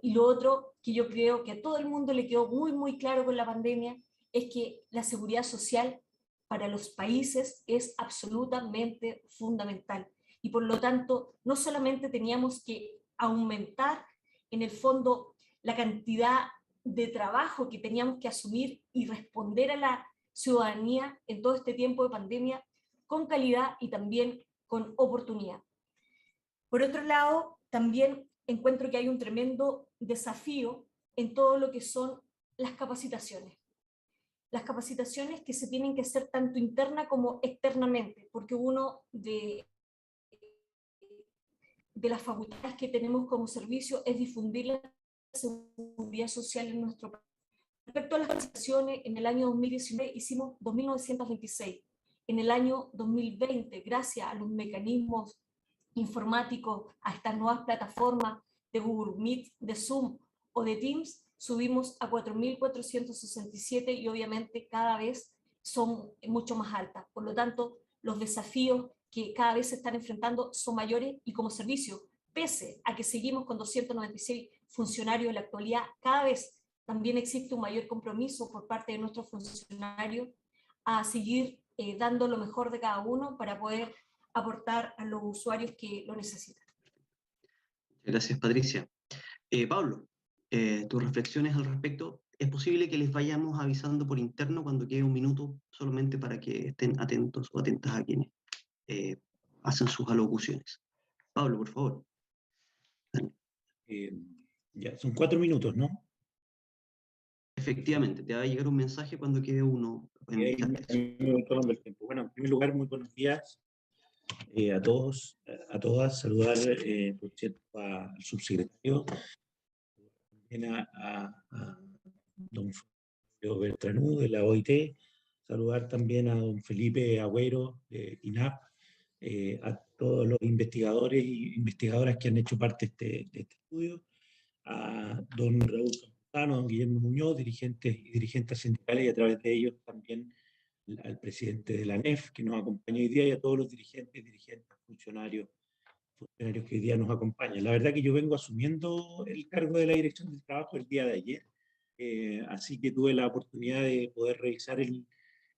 y lo otro que yo creo que a todo el mundo le quedó muy claro con la pandemia, es que la seguridad social para los países es absolutamente fundamental. Y por lo tanto, no solamente teníamos que aumentar en el fondo la cantidad de trabajo que teníamos que asumir y responder a la ciudadanía en todo este tiempo de pandemia, con calidad y también con oportunidad. Por otro lado, también encuentro que hay un tremendo desafío en todo lo que son las capacitaciones. Las capacitaciones que se tienen que hacer tanto interna como externamente, porque uno de las facultades que tenemos como servicio es difundir la seguridad social en nuestro país. Respecto a las capacitaciones, en el año 2019 hicimos 2.926. En el año 2020, gracias a los mecanismos informáticos, a estas nuevas plataformas de Google Meet, de Zoom o de Teams, subimos a 4.467 y obviamente cada vez son mucho más altas. Por lo tanto, los desafíos que cada vez se están enfrentando son mayores y como servicio, pese a que seguimos con 296 funcionarios en la actualidad, cada vez también existe un mayor compromiso por parte de nuestros funcionarios a seguir dando lo mejor de cada uno para poder aportar a los usuarios que lo necesitan. Gracias, Patricia. Pablo, tus reflexiones al respecto. ¿Es posible que les vayamos avisando por interno cuando quede un minuto solamente para que estén atentos o atentas a quienes hacen sus alocuciones? Pablo, por favor. Ya, son 4 minutos, ¿no? Efectivamente, te va a llegar un mensaje cuando quede uno en el chat. Me voy tomando el tiempo. Bueno, en primer lugar, muy buenos días a todos, a todas. Saludar, por cierto, al subsecretario, también a don Fabio Beltranú de la OIT, saludar también a don Felipe Agüero de INAP, a todos los investigadores y investigadoras que han hecho parte de este estudio, a don Raúl Campuzano, a don Guillermo Muñoz, dirigentes y dirigentes sindicales, y a través de ellos también al presidente de la ANEF, que nos acompaña hoy día, y a todos los dirigentes, funcionarios que hoy día nos acompañan. La verdad que yo vengo asumiendo el cargo de la Dirección del Trabajo el día de ayer, así que tuve la oportunidad de poder revisar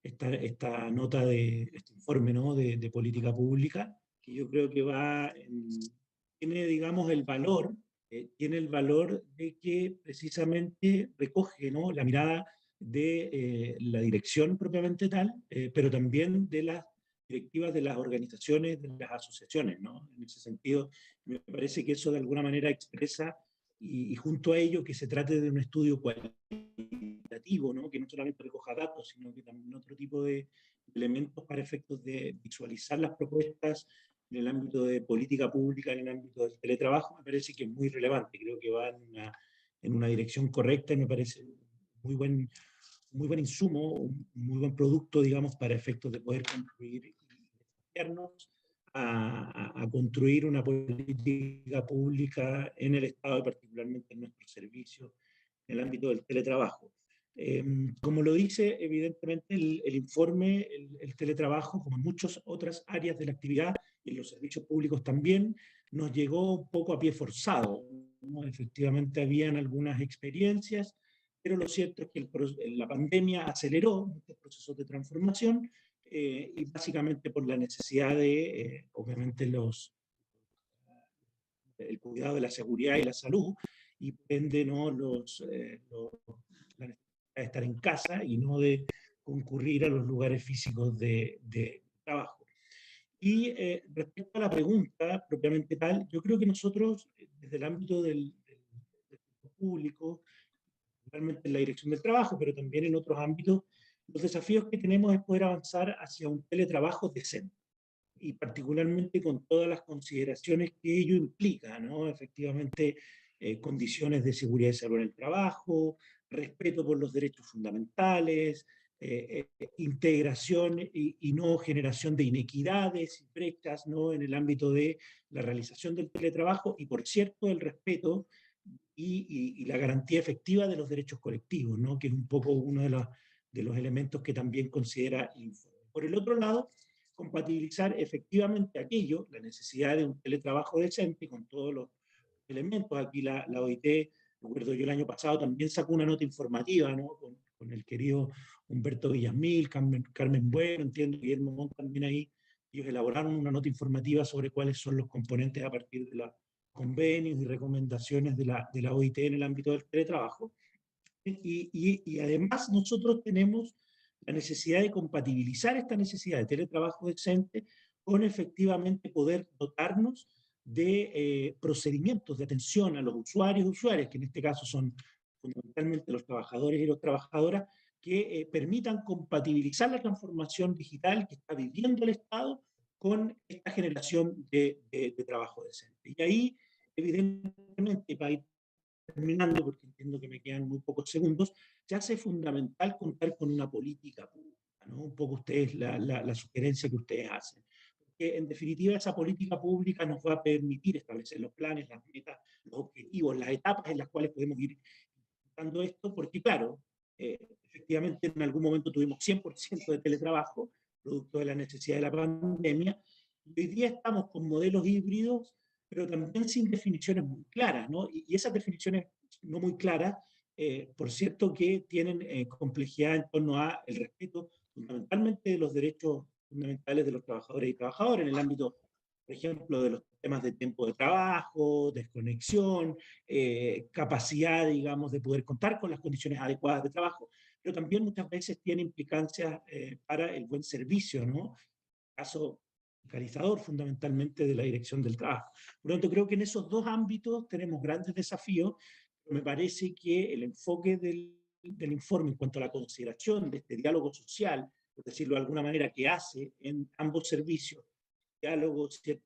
esta nota, este informe, ¿no?, de política pública, que yo creo que tiene, digamos, tiene el valor de que precisamente recoge, ¿no?, la mirada de la dirección propiamente tal, pero también de las directivas de las organizaciones, de las asociaciones, ¿no? En ese sentido, me parece que eso de alguna manera expresa, y junto a ello, que se trate de un estudio cualitativo, ¿no?, que no solamente recoja datos, sino que también otro tipo de elementos para efectos de visualizar las propuestas en el ámbito de política pública, en el ámbito del teletrabajo, me parece que es muy relevante. Creo que va en una dirección correcta y me parece muy buen insumo, un muy buen producto, digamos, para efectos de poder construir y desafiarnos a construir una política pública en el Estado y particularmente en nuestros servicios en el ámbito del teletrabajo. Como lo dice evidentemente el informe, el teletrabajo, como en muchas otras áreas de la actividad y en los servicios públicos también, nos llegó un poco a pie forzado, ¿no? Efectivamente habían algunas experiencias, pero lo cierto es que la pandemia aceleró estos procesos de transformación, y básicamente por la necesidad de, obviamente, el cuidado de la seguridad y la salud, y por ende, ¿no?, la necesidad de estar en casa y no de concurrir a los lugares físicos de trabajo. Y respecto a la pregunta propiamente tal, yo creo que nosotros, desde el ámbito del público, principalmente en la dirección del trabajo, pero también en otros ámbitos, los desafíos que tenemos es poder avanzar hacia un teletrabajo decente, y particularmente con todas las consideraciones que ello implica, ¿no? Efectivamente, condiciones de seguridad y salud en el trabajo, respeto por los derechos fundamentales, integración y no generación de inequidades y brechas, ¿no?, en el ámbito de la realización del teletrabajo, y por cierto, el respeto y la garantía efectiva de los derechos colectivos, ¿no?, que es un poco uno de los elementos que también considera el informe. Por el otro lado, compatibilizar efectivamente aquello, la necesidad de un teletrabajo decente con todos los elementos. Aquí la OIT, recuerdo yo el año pasado, también sacó una nota informativa, ¿no?, con el querido Humberto Villasmil, Carmen Bueno, entiendo, Guillermo Montt también ahí. Ellos elaboraron una nota informativa sobre cuáles son los componentes a partir de los convenios y recomendaciones de la OIT en el ámbito del teletrabajo. Y además nosotros tenemos la necesidad de compatibilizar esta necesidad de teletrabajo decente con efectivamente poder dotarnos de procedimientos de atención a los usuarios y usuarias, que en este caso son fundamentalmente los trabajadores y las trabajadoras, que permitan compatibilizar la transformación digital que está viviendo el Estado con esta generación de trabajo decente. Y ahí, evidentemente, para ir terminando, porque entiendo que me quedan muy pocos segundos, se hace fundamental contar con una política pública, ¿no? Un poco ustedes, la sugerencia que ustedes hacen. Porque en definitiva esa política pública nos va a permitir establecer los planes, las metas, los objetivos, las etapas en las cuales podemos ir contando esto porque, claro, efectivamente en algún momento tuvimos 100% de teletrabajo, producto de la necesidad de la pandemia, y hoy día estamos con modelos híbridos, pero también sin definiciones muy claras, ¿no? Y esas definiciones no muy claras, por cierto, que tienen complejidad en torno a el respeto fundamentalmente de los derechos fundamentales de los trabajadores y trabajadoras en el ámbito, por ejemplo, de los temas de tiempo de trabajo, desconexión, capacidad, digamos, de poder contar con las condiciones adecuadas de trabajo, pero también muchas veces tiene implicancias para el buen servicio, ¿no? Caso fiscalizador fundamentalmente de la dirección del trabajo. Por lo tanto, creo que en esos dos ámbitos tenemos grandes desafíos. Me parece que el enfoque del informe en cuanto a la consideración de este diálogo social, por decirlo de alguna manera, que hace en ambos servicios, diálogo, ¿cierto?,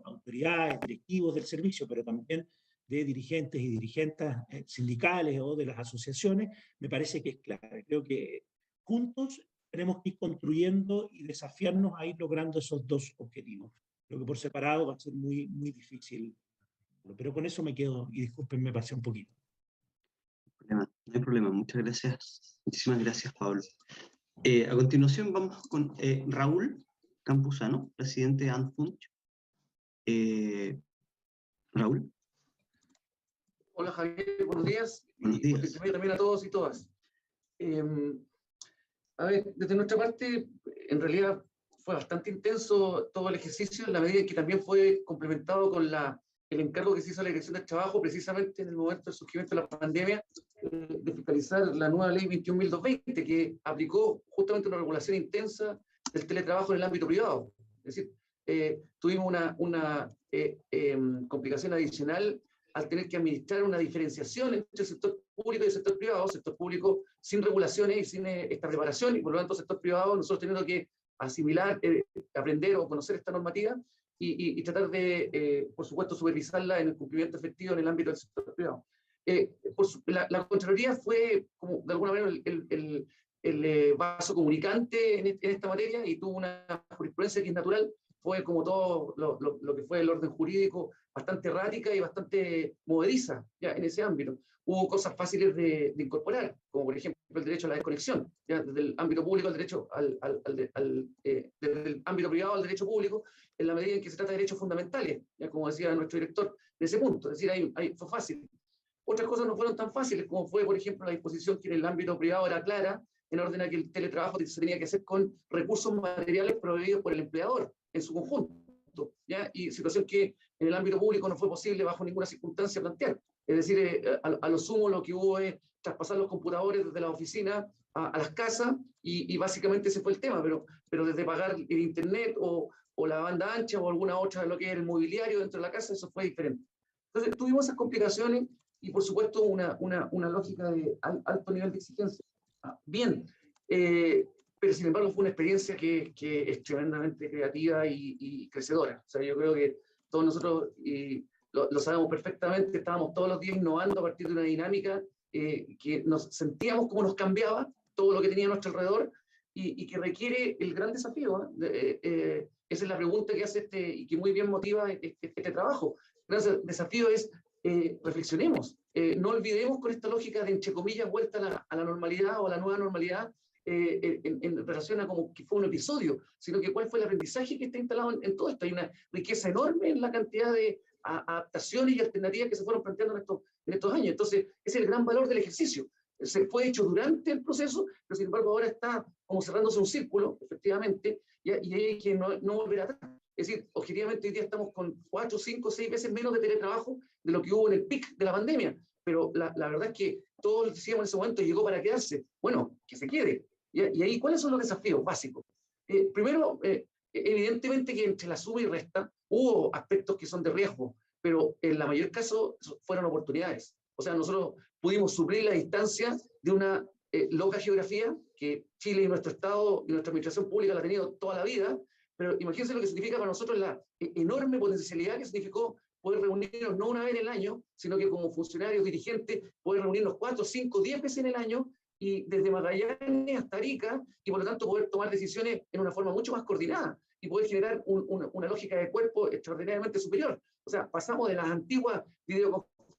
autoridades, directivos del servicio, pero también de dirigentes y dirigentes sindicales o de las asociaciones, me parece que es clave. Creo que juntos tenemos que ir construyendo y desafiarnos a ir logrando esos dos objetivos. Creo que por separado va a ser muy, muy difícil. Pero con eso me quedo, y disculpen, me pasé un poquito. No hay problema, muchas gracias. Muchísimas gracias, Pablo. A continuación vamos con Raúl Campuzano, presidente de ANFUNCH. Raúl. Hola Javier, buenos días. Buenos días. Y también a todos y todas. A ver, desde nuestra parte, en realidad fue bastante intenso todo el ejercicio, en la medida en que también fue complementado con el encargo que se hizo a la Dirección del Trabajo, precisamente en el momento del surgimiento de la pandemia, de fiscalizar la nueva ley 21.220, que aplicó justamente una regulación intensa del teletrabajo en el ámbito privado. Es decir, tuvimos una complicación adicional al tener que administrar una diferenciación entre el sector público y el sector privado, sector público sin regulaciones y sin esta preparación, y por lo tanto sector privado nosotros teniendo que asimilar, aprender o conocer esta normativa y tratar de, por supuesto, supervisarla en el cumplimiento efectivo en el ámbito del sector privado. La Contraloría fue, como de alguna manera, el vaso comunicante en esta materia y tuvo una jurisprudencia que es natural. Fue, como todo lo que fue el orden jurídico, bastante errática y bastante movediza ya en ese ámbito. Hubo cosas fáciles de incorporar, como por ejemplo el derecho a la desconexión, ya desde el ámbito público al derecho desde el ámbito privado al derecho público, en la medida en que se trata de derechos fundamentales, ya como decía nuestro director, de ese punto. Es decir, ahí fue fácil. Otras cosas no fueron tan fáciles, como fue, por ejemplo, la disposición que en el ámbito privado era clara, en orden a que el teletrabajo se tenía que hacer con recursos materiales proveídos por el empleador en su conjunto, ¿ya? Y situación que en el ámbito público no fue posible bajo ninguna circunstancia plantear. Es decir, a lo sumo lo que hubo es traspasar los computadores desde la oficina a las casas y básicamente ese fue el tema, pero desde pagar el internet o la banda ancha o alguna otra de lo que era el mobiliario dentro de la casa, eso fue diferente. Entonces tuvimos esas complicaciones y por supuesto una lógica de alto nivel de exigencia. Bien, pero sin embargo fue una experiencia que es tremendamente creativa y crecedora. O sea, yo creo que todos nosotros lo sabemos perfectamente, estábamos todos los días innovando a partir de una dinámica que nos sentíamos como nos cambiaba todo lo que tenía a nuestro alrededor y que requiere el gran desafío. Esa es la pregunta que hace y que muy bien motiva este trabajo. El gran desafío es reflexionemos, no olvidemos con esta lógica de, entre comillas, vuelta a la normalidad o a la nueva normalidad en relación a como que fue un episodio, sino que cuál fue el aprendizaje que está instalado en todo esto. Hay una riqueza enorme en la cantidad de adaptaciones y alternativas que se fueron planteando en estos años. Entonces, es el gran valor del ejercicio. Se fue hecho durante el proceso, pero sin embargo ahora está como cerrándose un círculo, efectivamente, y hay que no volver atrás. Es decir, objetivamente hoy día estamos con 4, 5, 6 veces menos de teletrabajo de lo que hubo en el pic de la pandemia, pero la verdad es que todos decíamos en ese momento llegó para quedarse. Bueno, que se quede. Y ahí, ¿cuáles son los desafíos básicos? Primero, evidentemente que entre la suma y resta hubo aspectos que son de riesgo, pero en la mayor caso fueron oportunidades. O sea, nosotros pudimos suplir la distancia de una loca geografía que Chile y nuestro Estado y nuestra administración pública la ha tenido toda la vida, pero imagínense lo que significa para nosotros la enorme potencialidad que significó poder reunirnos no una vez en el año, sino que como funcionarios, dirigentes, poder reunirnos 4, 5, 10 veces en el año, y desde Magallanes hasta Arica, y por lo tanto poder tomar decisiones en una forma mucho más coordinada, y poder generar una lógica de cuerpo extraordinariamente superior. O sea, pasamos de las antiguas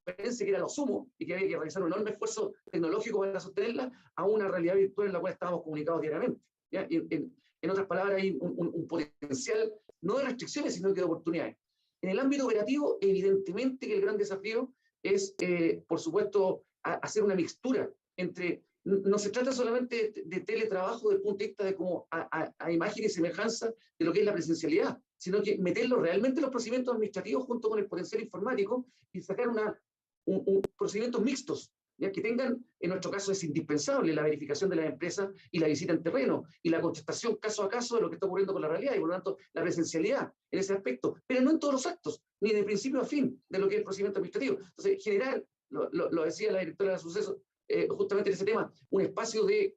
conferencia que era lo sumo y que había que realizar un enorme esfuerzo tecnológico para sostenerla, a una realidad virtual en la cual estábamos comunicados diariamente. ¿Ya? En otras palabras, hay un potencial no de restricciones, sino que de oportunidades. En el ámbito operativo, evidentemente que el gran desafío es, por supuesto, hacer una mixtura entre, no se trata solamente de teletrabajo desde el punto de vista de como a imagen y semejanza de lo que es la presencialidad, sino que meterlo realmente en los procedimientos administrativos junto con el potencial informático y sacar procedimientos mixtos, ya que tengan, en nuestro caso es indispensable la verificación de las empresas y la visita en terreno y la contestación caso a caso de lo que está ocurriendo con la realidad y por lo tanto la presencialidad en ese aspecto, pero no en todos los actos, ni de principio a fin de lo que es el procedimiento administrativo. Entonces, generar, lo decía la directora de Sucesos, justamente en ese tema, un espacio de,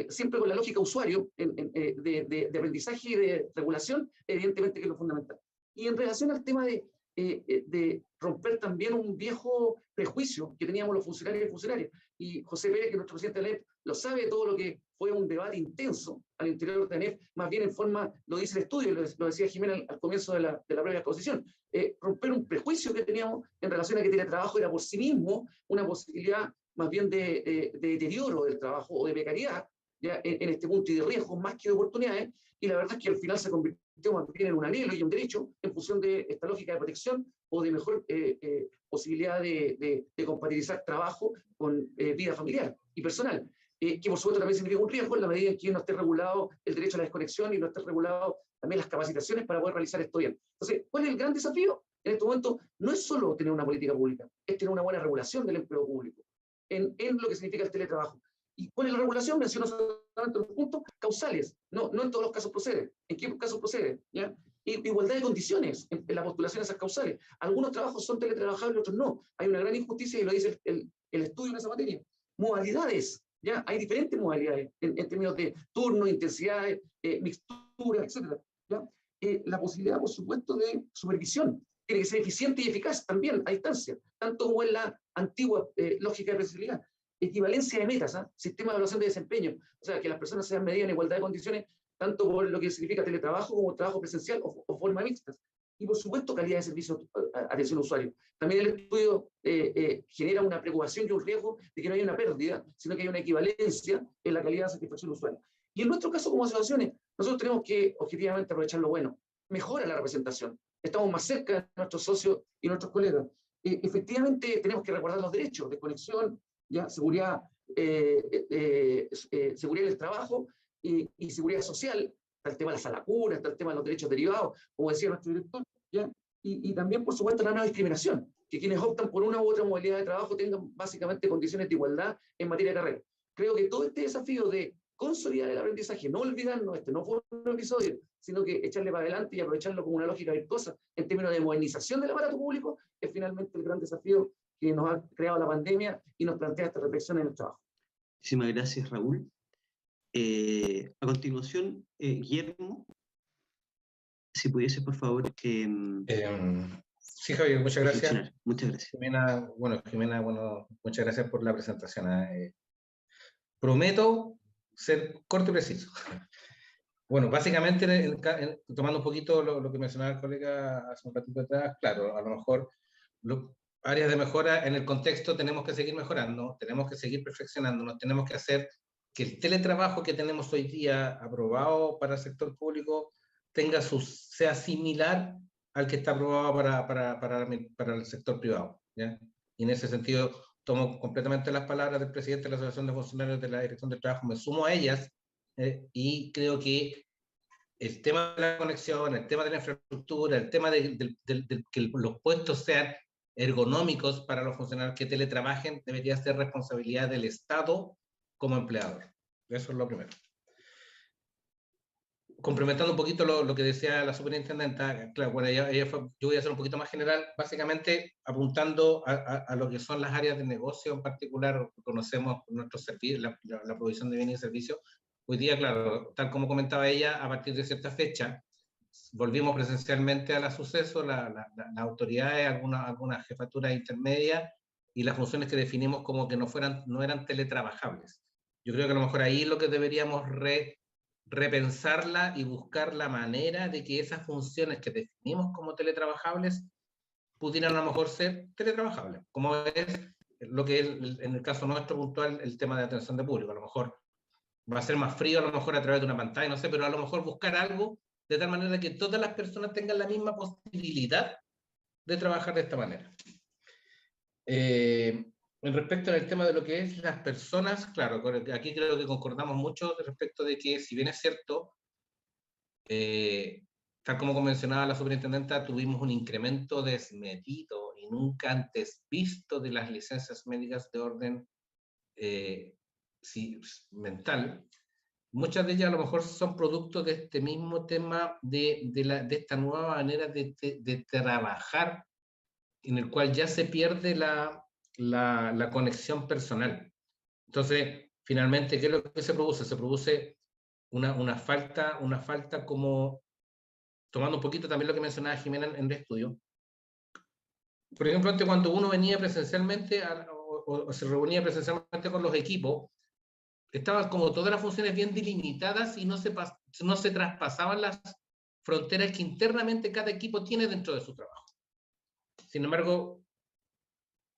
siempre con la lógica usuario, de aprendizaje y de regulación, evidentemente que es lo fundamental. Y en relación al tema de romper también un viejo prejuicio que teníamos los funcionarios y funcionarias. Y José Pérez, que es nuestro presidente de la ANEF, lo sabe todo lo que fue un debate intenso al interior de la ANEF, más bien en forma, lo dice el estudio, lo decía Jimena al comienzo de la previa exposición, romper un prejuicio que teníamos en relación a que el teletrabajo era por sí mismo una posibilidad más bien de deterioro del trabajo o de precariedad, ya en este punto, y de riesgos más que de oportunidades, y la verdad es que al final se convirtió más bien en un anhelo y un derecho en función de esta lógica de protección o de mejor posibilidad de compatibilizar trabajo con vida familiar y personal, que por supuesto también significa un riesgo en la medida en que no esté regulado el derecho a la desconexión y no esté regulado también las capacitaciones para poder realizar esto bien. Entonces, ¿cuál es el gran desafío? En este momento no es solo tener una política pública, es tener una buena regulación del empleo público en lo que significa el teletrabajo. ¿Y cuál es la regulación? Menciono solamente los puntos causales. No en todos los casos procede. ¿En qué casos procede? ¿Ya? Igualdad de condiciones en la postulación de esas causales. Algunos trabajos son teletrabajables, otros no. Hay una gran injusticia y lo dice el estudio en esa materia. Modalidades. ¿Ya? Hay diferentes modalidades en términos de turno, intensidades, mixtura, etc. ¿Ya? La posibilidad, por supuesto, de supervisión. Tiene que ser eficiente y eficaz también a distancia, tanto como en la antigua lógica de presencialidad. Equivalencia de metas, sistema de evaluación de desempeño, o sea, que las personas sean medidas en igualdad de condiciones, tanto por lo que significa teletrabajo como trabajo presencial o forma mixtas. Y por supuesto, calidad de servicio, atención al usuario. También el estudio genera una preocupación y un riesgo de que no haya una pérdida, sino que haya una equivalencia en la calidad de satisfacción del usuario. Y en nuestro caso, como asociaciones, nosotros tenemos que objetivamente aprovechar lo bueno. Mejora la representación. Estamos más cerca de nuestros socios y nuestros colegas. Efectivamente, tenemos que recordar los derechos de conexión, ¿ya? Seguridad, seguridad del trabajo y seguridad social. Está el tema de la salacura, está el tema de los derechos derivados, como decía nuestro director, ¿ya? Y también, por supuesto, la no discriminación, que quienes optan por una u otra modalidad de trabajo tengan básicamente condiciones de igualdad en materia de carrera. Creo que todo este desafío de consolidar el aprendizaje, no olvidarnos, no fue un episodio, sino que echarle para adelante y aprovecharlo como una lógica virtuosa en términos de modernización del aparato público, es finalmente el gran desafío que nos ha creado la pandemia y nos plantea esta reflexión en el trabajo. Muchísimas gracias, Raúl. A continuación, Guillermo, si pudiese, por favor. Sí, Javier, muchas gracias. Muchas gracias. Jimena, muchas gracias por la presentación. Prometo ser corto y preciso. Bueno, básicamente, tomando un poquito lo que mencionaba el colega hace un ratito atrás, claro, a lo mejor áreas de mejora en el contexto tenemos que seguir mejorando, tenemos que seguir perfeccionándonos, tenemos que hacer que el teletrabajo que tenemos hoy día aprobado para el sector público sea similar al que está aprobado para el sector privado, ¿ya? Y en ese sentido tomo completamente las palabras del presidente de la Asociación de Funcionarios de la Dirección del Trabajo, me sumo a ellas, y creo que el tema de la conexión, el tema de la infraestructura, el tema de que los puestos sean ergonómicos para los funcionarios que teletrabajen, debería ser responsabilidad del Estado como empleador. Eso es lo primero. Complementando un poquito lo que decía la superintendenta, claro, bueno, yo voy a ser un poquito más general, básicamente apuntando a lo que son las áreas de negocio en particular. Conocemos nuestros servicios, la provisión de bienes y servicios. Hoy día, claro, tal como comentaba ella, a partir de cierta fecha, volvimos presencialmente a la Suceso, las autoridades, algunas jefaturas intermedias y las funciones que definimos como que no eran teletrabajables. Yo creo que a lo mejor ahí lo que deberíamos repensarla y buscar la manera de que esas funciones que definimos como teletrabajables pudieran a lo mejor ser teletrabajables, como es lo que es, en el caso nuestro puntual, el tema de atención de público. A lo mejor va a ser más frío, a lo mejor a través de una pantalla, no sé, pero a lo mejor buscar algo de tal manera que todas las personas tengan la misma posibilidad de trabajar de esta manera. En respecto al tema de lo que es las personas, claro, aquí creo que concordamos mucho respecto de que, si bien es cierto, tal como mencionaba la superintendenta, tuvimos un incremento desmedido y nunca antes visto de las licencias médicas de orden mental. Muchas de ellas a lo mejor son producto de este mismo tema, de esta nueva manera de trabajar, en el cual ya se pierde la conexión personal. Entonces, finalmente, ¿qué es lo que se produce? Se produce una falta como, tomando un poquito también lo que mencionaba Jimena en el estudio. Por ejemplo, antes, cuando uno venía presencialmente o se reunía presencialmente con los equipos, estaban como todas las funciones bien delimitadas y no se traspasaban las fronteras que internamente cada equipo tiene dentro de su trabajo. Sin embargo,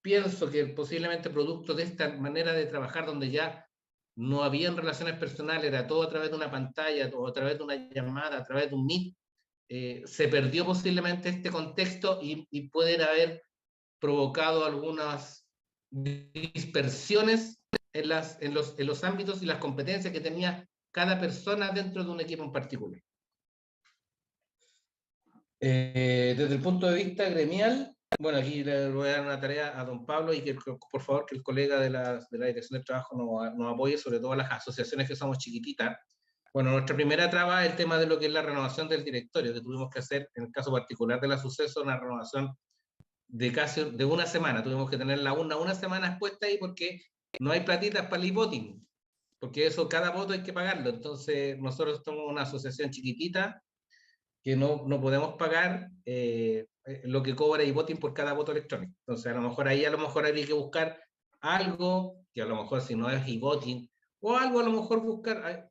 pienso que posiblemente producto de esta manera de trabajar, donde ya no habían relaciones personales, era todo a través de una pantalla, o a través de una llamada, a través de un Meet, se perdió posiblemente este contexto y pueden haber provocado algunas dispersiones en los ámbitos y las competencias que tenía cada persona dentro de un equipo en particular. Desde el punto de vista gremial, bueno, aquí le voy a dar una tarea a don Pablo, y que por favor que el colega de la Dirección del Trabajo nos apoye, sobre todo a las asociaciones que somos chiquititas. Bueno, nuestra primera traba es el tema de lo que es la renovación del directorio, que tuvimos que hacer, en el caso particular de la Suceso, una renovación de casi de una semana. Tuvimos que tenerla una semana expuesta ahí, porque no hay platitas para el e-voting, porque eso, cada voto hay que pagarlo. Entonces, nosotros somos una asociación chiquitita que no podemos pagar lo que cobra e-voting por cada voto electrónico. Entonces, a lo mejor habría que buscar algo que, a lo mejor, si no es e-voting, o algo, a lo mejor buscar,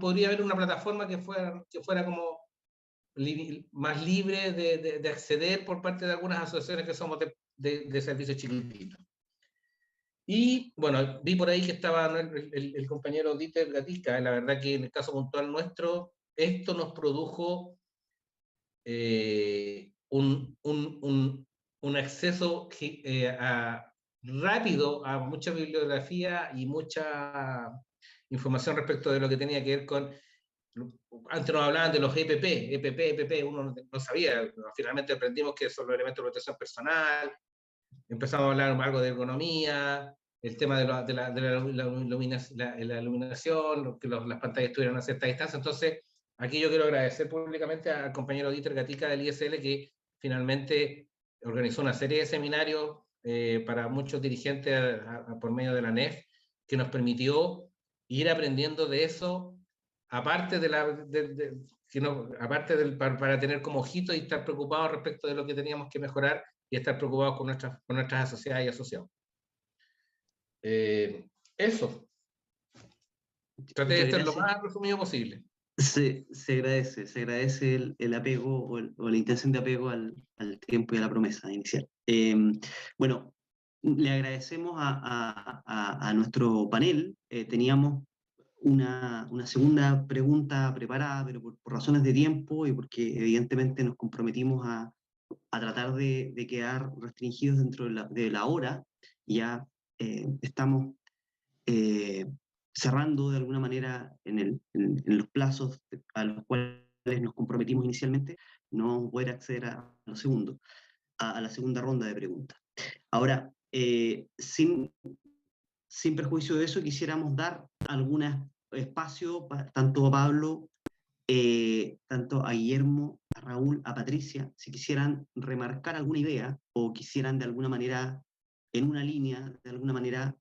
podría haber una plataforma que fuera como más libre de acceder por parte de algunas asociaciones que somos de servicios chiquititos. Y bueno, vi por ahí que estaba el compañero Dieter Gatica. La verdad que en el caso puntual nuestro, esto nos produjo un acceso rápido a mucha bibliografía y mucha información respecto de lo que tenía que ver con. Antes nos hablaban de los EPP, uno no sabía, finalmente aprendimos que son los elementos de protección personal, empezamos a hablar algo de ergonomía, el tema de la iluminación, que las pantallas estuvieran a cierta distancia. Entonces, aquí yo quiero agradecer públicamente al compañero Dieter Gatica del ISL, que finalmente organizó una serie de seminarios para muchos dirigentes por medio de la NEF, que nos permitió ir aprendiendo de eso, aparte para tener como ojito y estar preocupados respecto de lo que teníamos que mejorar y estar preocupados con nuestras asociadas y asociados. Eso. Traté de ser lo más resumido posible. Se agradece el apego o la intención de apego al tiempo y a la promesa inicial. Bueno, le agradecemos a nuestro panel. Teníamos una segunda pregunta preparada, pero por razones de tiempo y porque evidentemente nos comprometimos a tratar de quedar restringidos dentro de la hora. Ya estamos cerrando de alguna manera en los plazos a los cuales nos comprometimos inicialmente, no vamos a poder acceder a la segunda ronda de preguntas. Ahora, sin perjuicio de eso, quisiéramos dar algún espacio tanto a Pablo, tanto a Guillermo, a Raúl, a Patricia, si quisieran remarcar alguna idea o quisieran de alguna manera, en una línea, de alguna manera,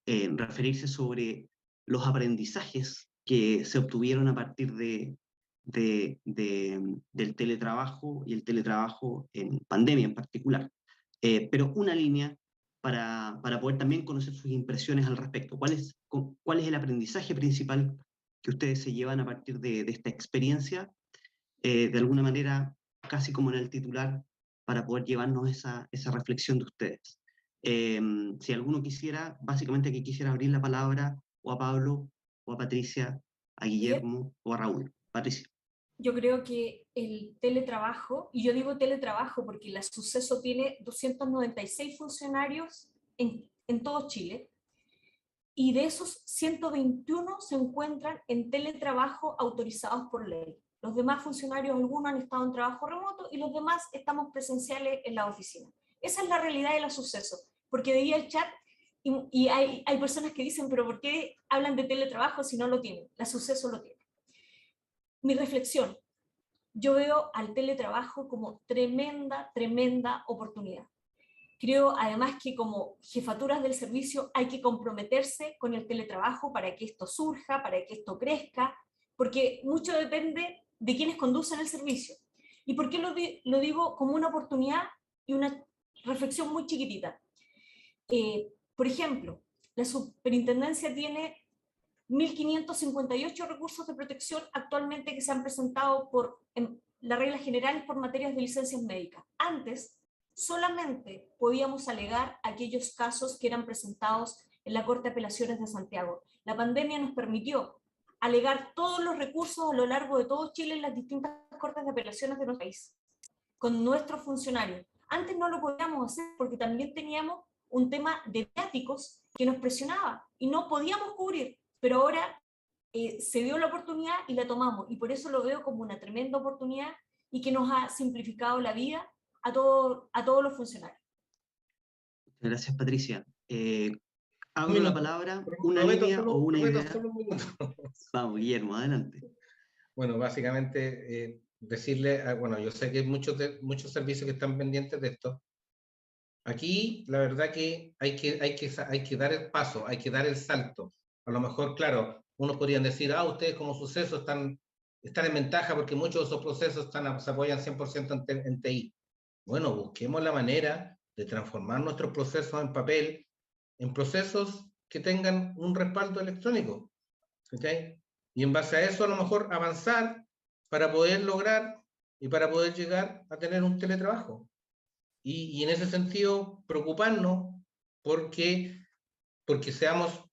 referirse sobre los aprendizajes que se obtuvieron a partir del teletrabajo y el teletrabajo en pandemia en particular. Pero una línea para poder también conocer sus impresiones al respecto. ¿Cuál es el aprendizaje principal que ustedes se llevan a partir de esta experiencia? De alguna manera, casi como en el titular, para poder llevarnos esa reflexión de ustedes. Si alguno quisiera, básicamente que quisiera abrir la palabra o a Pablo, o a Patricia, a Guillermo o a Raúl. Patricia. Yo creo que el teletrabajo, y yo digo teletrabajo porque la Suceso tiene 296 funcionarios en todo Chile, y de esos 121 se encuentran en teletrabajo autorizados por ley. Los demás funcionarios, algunos han estado en trabajo remoto y los demás estamos presenciales en la oficina. Esa es la realidad de la Suceso, porque veía el chat y hay personas que dicen, pero ¿por qué hablan de teletrabajo si no lo tienen? La Suceso lo tiene. Mi reflexión, yo veo al teletrabajo como tremenda oportunidad. Creo además que como jefaturas del servicio hay que comprometerse con el teletrabajo para que esto surja, para que esto crezca, porque mucho depende de quienes conducen el servicio. ¿Y por qué lo digo como una oportunidad y una reflexión muy chiquitita? Por ejemplo, la superintendencia tiene 1.558 recursos de protección actualmente que se han presentado en la regla general por materias de licencias médicas. Antes, solamente podíamos alegar aquellos casos que eran presentados en la Corte de Apelaciones de Santiago. La pandemia nos permitió alegar todos los recursos a lo largo de todo Chile en las distintas Cortes de Apelaciones de nuestro país, con nuestros funcionarios. Antes no lo podíamos hacer porque también teníamos un tema de viáticos que nos presionaba y no podíamos cubrir, pero ahora se dio la oportunidad y la tomamos, y por eso lo veo como una tremenda oportunidad y que nos ha simplificado la vida a todos los funcionarios. Gracias, Patricia. Abro la palabra, una línea o una idea. Solo un minuto. Vamos, Guillermo, adelante. Bueno, básicamente decirle, bueno, yo sé que hay muchos servicios que están pendientes de esto. Aquí, la verdad que hay que dar el paso, hay que dar el salto. A lo mejor, claro, unos podrían decir, ustedes como Suceso están en ventaja porque muchos de esos procesos se apoyan 100% en TI. Bueno, busquemos la manera de transformar nuestros procesos en papel en procesos que tengan un respaldo electrónico. ¿Okay? Y en base a eso, a lo mejor avanzar para poder lograr y para poder llegar a tener un teletrabajo. Y en ese sentido, preocuparnos porque seamos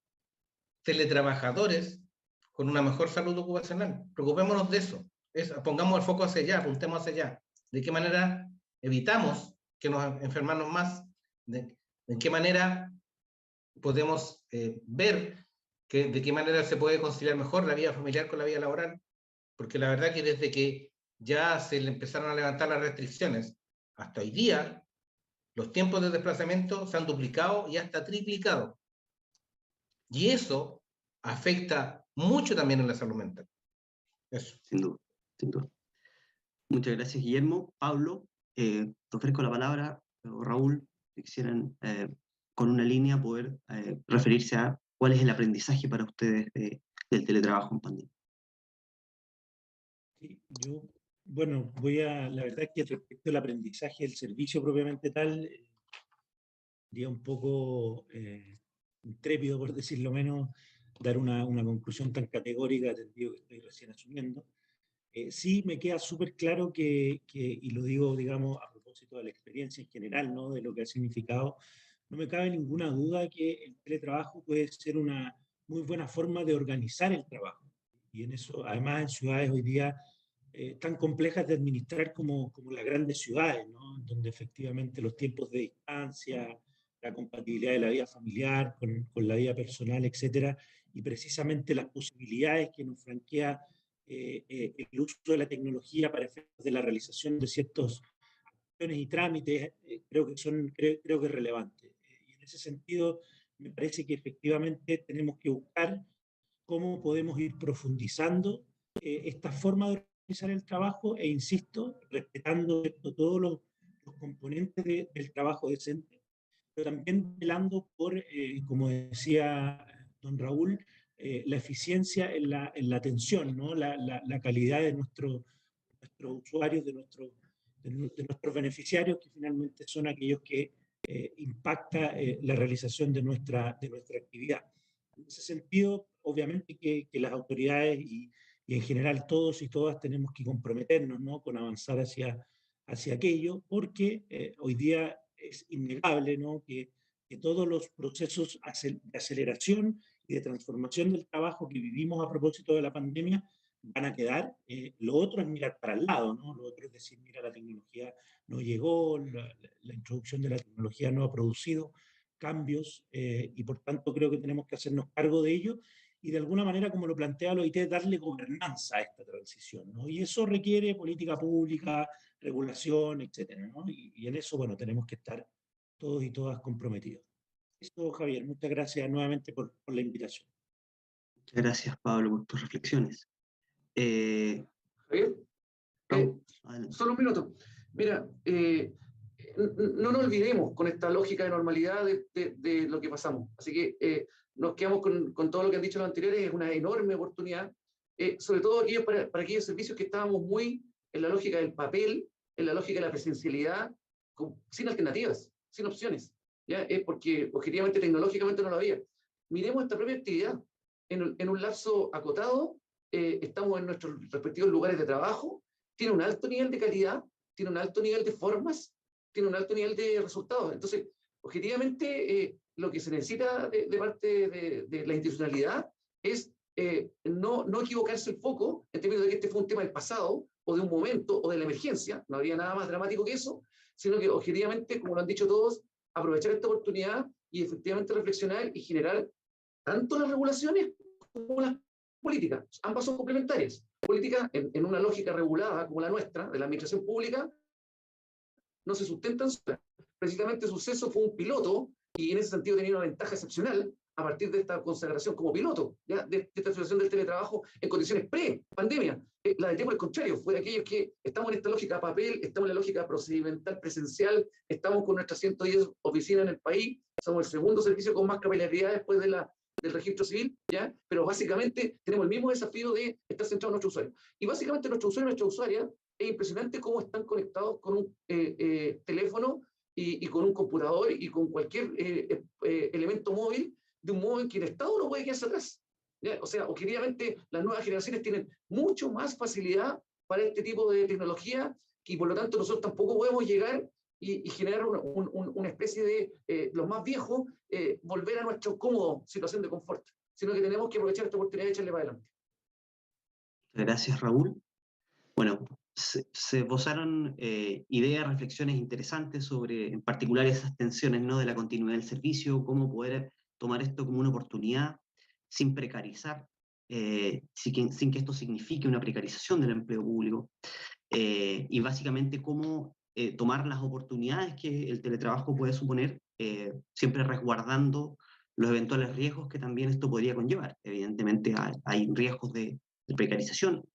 teletrabajadores con una mejor salud ocupacional. Preocupémonos de eso. Pongamos el foco hacia allá, apuntemos hacia allá. ¿De qué manera evitamos que nos enfermamos más? ¿De qué manera podemos ver de qué manera se puede conciliar mejor la vida familiar con la vida laboral? Porque la verdad que desde que ya se le empezaron a levantar las restricciones hasta hoy día, los tiempos de desplazamiento se han duplicado y hasta triplicado. Y eso afecta mucho también en la salud mental. Eso. Sin duda, sin duda. Muchas gracias, Guillermo. Pablo, te ofrezco la palabra, o Raúl, si quisieran con una línea poder referirse a cuál es el aprendizaje para ustedes del teletrabajo en pandemia. Sí, yo, bueno, la verdad es que respecto al aprendizaje del servicio propiamente tal, sería un poco intrépido, por decirlo menos, dar una conclusión tan categórica, atendido que estoy recién asumiendo. Sí me queda súper claro y lo digo, digamos, a propósito de la experiencia en general, ¿no? De lo que ha significado, no me cabe ninguna duda que el teletrabajo puede ser una muy buena forma de organizar el trabajo. Y en eso, además, en ciudades hoy día tan complejas de administrar como las grandes ciudades, ¿no? Donde efectivamente los tiempos de distancia, la compatibilidad de la vida familiar con la vida personal, etcétera, y precisamente las posibilidades que nos franquea el uso de la tecnología para efectos de la realización de ciertas acciones y trámites, creo que es relevante. Y en ese sentido, me parece que efectivamente tenemos que buscar cómo podemos ir profundizando esta forma de organizar el trabajo e, insisto, respetando todos los componentes del trabajo decente, pero también velando por, como decía don Raúl, la eficiencia en la atención, ¿no? La calidad de nuestros usuarios, de nuestros beneficiarios, que finalmente son aquellos que impacta la realización de nuestra actividad. En ese sentido, obviamente que las autoridades y en general todos y todas tenemos que comprometernos, ¿no? Con avanzar hacia hacia aquello, porque hoy día es innegable, ¿no?, que todos los procesos de aceleración y de transformación del trabajo que vivimos a propósito de la pandemia van a quedar. Lo otro es mirar para el lado, ¿no? Lo otro es decir, mira, la tecnología no llegó, la introducción de la tecnología no ha producido cambios, y por tanto creo que tenemos que hacernos cargo de ello y de alguna manera, como lo plantea la OIT, darle gobernanza a esta transición, ¿no? Y eso requiere política pública, regulación, etcétera, ¿no? Y en eso, bueno, tenemos que estar todos y todas comprometidos. Eso, Javier, muchas gracias nuevamente por la invitación. Muchas gracias, Pablo, por tus reflexiones. Javier, solo un minuto. Mira, no nos olvidemos con esta lógica de normalidad de lo que pasamos. Así que nos quedamos con todo lo que han dicho los anteriores, es una enorme oportunidad, sobre todo para aquellos servicios que estábamos muy en la lógica del papel, en la lógica de la presencialidad, sin alternativas, sin opciones, ¿ya? Porque objetivamente, tecnológicamente no lo había. Miremos esta propia actividad en un lapso acotado, estamos en nuestros respectivos lugares de trabajo, tiene un alto nivel de calidad, tiene un alto nivel de formas, tiene un alto nivel de resultados. Entonces, objetivamente, lo que se necesita de parte de la institucionalidad es no equivocarse el foco en términos de que este fue un tema del pasado, o de un momento, o de la emergencia, no habría nada más dramático que eso, sino que objetivamente, como lo han dicho todos, aprovechar esta oportunidad y efectivamente reflexionar y generar tanto las regulaciones como las políticas. Ambas son complementarias. Políticas en una lógica regulada como la nuestra, de la administración pública, no se sustentan solas. Precisamente Suceso fue un piloto y en ese sentido tenía una ventaja excepcional a partir de esta consagración como piloto, ¿ya? De esta situación del teletrabajo en condiciones pre-pandemia. La de por el contrario, fue de aquellos que estamos en esta lógica papel, estamos en la lógica procedimental presencial, estamos con nuestras 110 oficinas en el país, somos el segundo servicio con más capilaridad después del registro civil, ¿ya? Pero básicamente tenemos el mismo desafío de estar centrados en nuestro usuario. Y básicamente nuestro usuario y nuestra usuaria, es impresionante cómo están conectados con un teléfono y con un computador y con cualquier elemento móvil, de un modo en que el Estado no puede quedarse atrás, ¿ya? O sea, objetivamente las nuevas generaciones tienen mucho más facilidad para este tipo de tecnología y por lo tanto nosotros tampoco podemos llegar y generar una especie de, los más viejos, volver a nuestra cómoda situación de confort, sino que tenemos que aprovechar esta oportunidad y echarle para adelante. Gracias, Raúl. Bueno, se esbozaron ideas, reflexiones interesantes sobre, en particular, esas tensiones, ¿no?, de la continuidad del servicio, cómo poder tomar esto como una oportunidad sin precarizar, sin que esto signifique una precarización del empleo público, y básicamente cómo tomar las oportunidades que el teletrabajo puede suponer, siempre resguardando los eventuales riesgos que también esto podría conllevar. Evidentemente hay riesgos de precarización,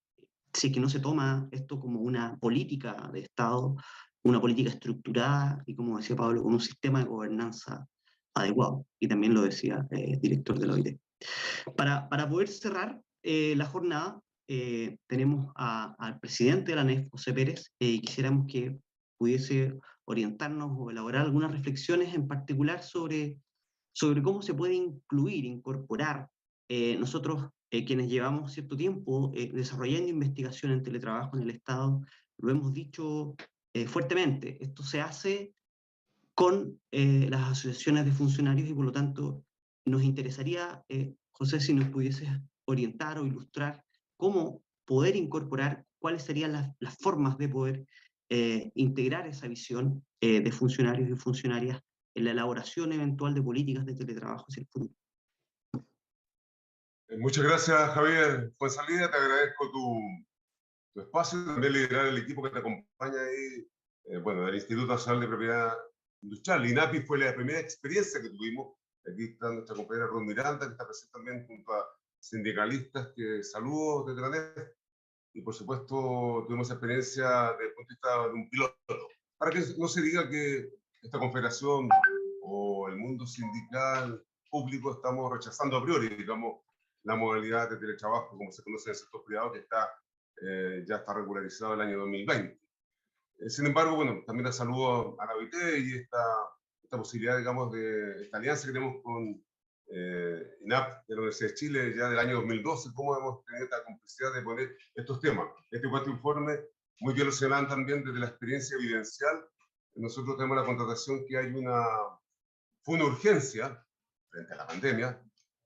si es que no se toma esto como una política de Estado, una política estructurada y, como decía Pablo, con un sistema de gobernanza adecuado. Y también lo decía el director de la OIT. Para poder cerrar la jornada, tenemos al presidente de la ANEF, José Pérez, y quisiéramos que pudiese orientarnos o elaborar algunas reflexiones en particular sobre cómo se puede incluir, incorporar. Nosotros, quienes llevamos cierto tiempo desarrollando investigación en teletrabajo en el Estado, lo hemos dicho fuertemente. Esto se hace con las asociaciones de funcionarios y por lo tanto nos interesaría, José, si nos pudieses orientar o ilustrar cómo poder incorporar, cuáles serían las formas de poder integrar esa visión de funcionarios y funcionarias en la elaboración eventual de políticas de teletrabajo hacia el futuro. Muchas gracias, Javier. Fue salida, te agradezco tu espacio, también liderar el equipo que te acompaña ahí, bueno, del Instituto Nacional de Propiedad Industrial. INAPI fue la primera experiencia que tuvimos. Aquí está nuestra compañera Ruth Miranda, que está presente también junto a sindicalistas que saludo desde la NEF. Y por supuesto tuvimos experiencia desde el punto de vista de un piloto. Para que no se diga que esta confederación o el mundo sindical público estamos rechazando a priori, digamos, la modalidad de teletrabajo como se conoce en el sector privado, que ya está regularizado el año 2020. Sin embargo, bueno, también les saludo a la OIT y esta posibilidad, digamos, de esta alianza que tenemos con INAP de la Universidad de Chile ya del año 2012, cómo hemos tenido esta complicidad de poner estos temas. Este cuarto informe muy bien lo señalan también desde la experiencia evidencial. Nosotros tenemos la contratación que fue una urgencia frente a la pandemia,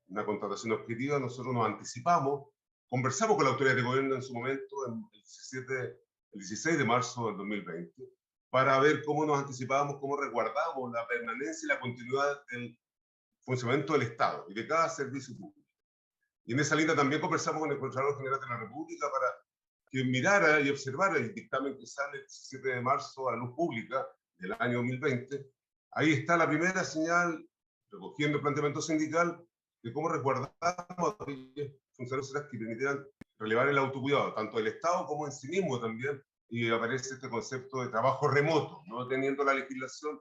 una contratación objetiva. Nosotros nos anticipamos, conversamos con la autoridad de gobierno en su momento, el 16 de marzo del 2020, para ver cómo nos anticipábamos, cómo resguardamos la permanencia y la continuidad del funcionamiento del Estado y de cada servicio público. Y en esa línea también conversamos con el Contralor General de la República para que mirara y observara el dictamen que sale el 17 de marzo a la luz pública del año 2020. Ahí está la primera señal, recogiendo el planteamiento sindical, de cómo resguardamos a aquellos funcionarios que permitieran relevar el autocuidado, tanto del Estado como en sí mismo también, y aparece este concepto de trabajo remoto, no teniendo la legislación